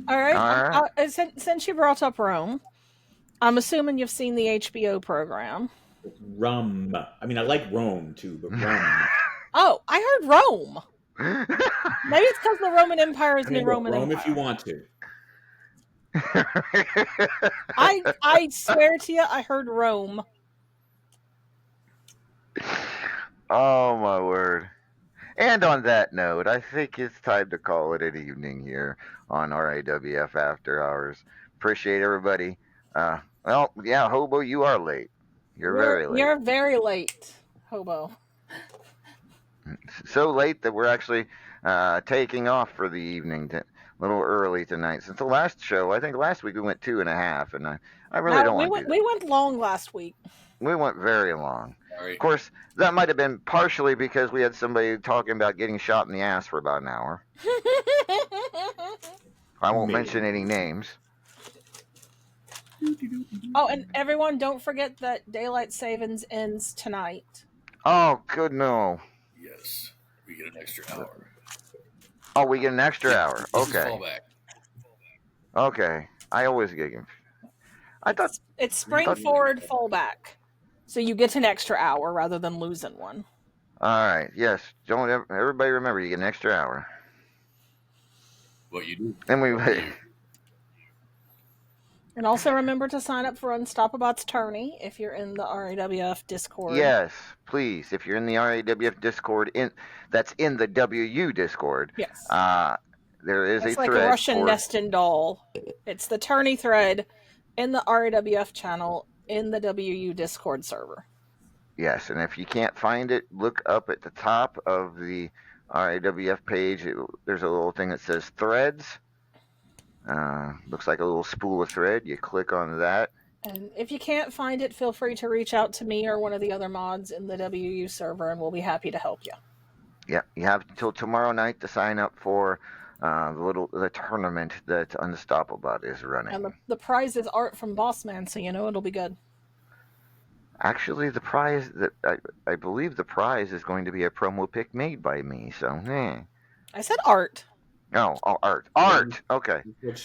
All right. All right. Since you brought up Rome, I'm assuming you've seen the HBO program. Rum. I mean, I like Rome too, but rum. Oh, I heard Rome. Maybe it's because the Roman Empire is I mean, the Roman Rome Empire. if you want to. I swear to you, I heard Rome. Oh my word. And on that note, I think it's time to call it an evening here on RAWF After Hours. Appreciate everybody. Well, yeah, Hobo, you are late. You're very late. You're very late, Hobo. So late that we're actually taking off for the evening. A little early tonight. Since the last show, I think last week we went 2.5, and I really don't want to do that. We went long last week. We went very long. All right. Of course, that might have been partially because we had somebody talking about getting shot in the ass for about an hour. I won't mention any names. Oh, and everyone, don't forget that daylight savings ends tonight. Oh, good no. Yes, we get an extra hour. Oh, we get an extra hour. This is Okay. fallback. Okay. I always get confused. I thought It's spring forward, fall back. So you get an extra hour rather than losing one. All right. Yes. Don't everybody remember you get an extra hour. What you do? And we And also remember to sign up for Unstoppabot's tourney if you're in the RAWF Discord. Yes, please. If you're in the RAWF Discord, that's in the WU Discord. Yes. There is It's a like thread a Russian for, nesting doll. It's the tourney thread in the RAWF channel in the WU Discord server. Yes, and if you can't find it, look up at the top of the RAWF page. There's a little thing that says threads. Looks like a little spool of thread. You click on that. And if you can't find it, feel free to reach out to me or one of the other mods in the WU server, and we'll be happy to help you. Yeah, you have until tomorrow night to sign up for the tournament that Unstoppable is running. And the prize is art from Bossman, so you know it'll be good. Actually, the prize that I believe the prize is going to be a promo pic made by me. So, I said art. Oh, art. Okay.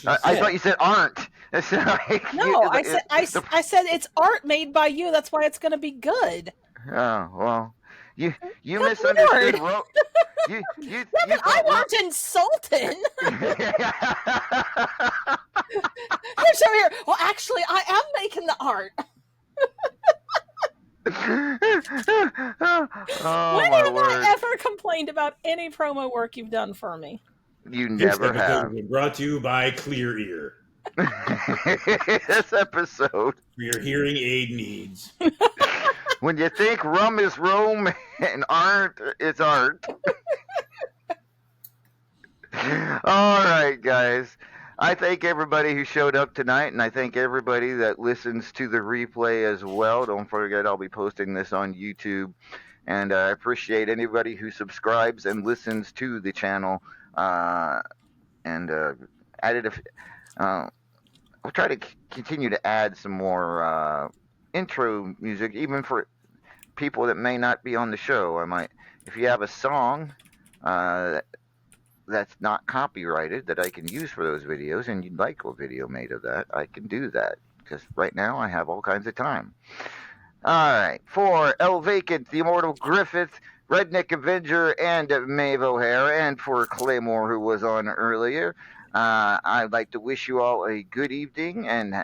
I thought you said aren't. No, I said it's art made by you. That's why it's going to be good. Oh well, you Good misunderstood. Lord. You But I weren't insulting. Here's over here. Well, actually, I am making the art. Oh, When my have word. I ever complained about any promo work you've done for me? You This never episode have. was brought to you by Clear Ear This episode. for your hearing aid needs. When you think rum is Rome and art is art. All right, guys. I thank everybody who showed up tonight, and I thank everybody that listens to the replay as well. Don't forget, I'll be posting this on YouTube. And I appreciate anybody who subscribes and listens to the channel. And added I'll try to continue to add some more intro music, even for people that may not be on the show. I might, if you have a song that's not copyrighted that I can use for those videos, and you'd like a video made of that, I can do that, because right now I have all kinds of time. All right, for El Vacant, the Immortal Griffith, Redneck Avenger, and Maeve O'Hare, and for Claymore, who was on earlier, I'd like to wish you all a good evening, and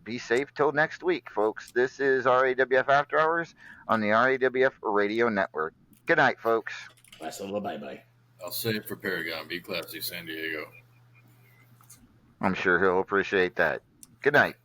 be safe till next week, folks. This is RAWF After Hours on the RAWF Radio Network. Good night, folks. Last little bye-bye. I'll say it for Paragon. Be classy, San Diego. I'm sure he'll appreciate that. Good night.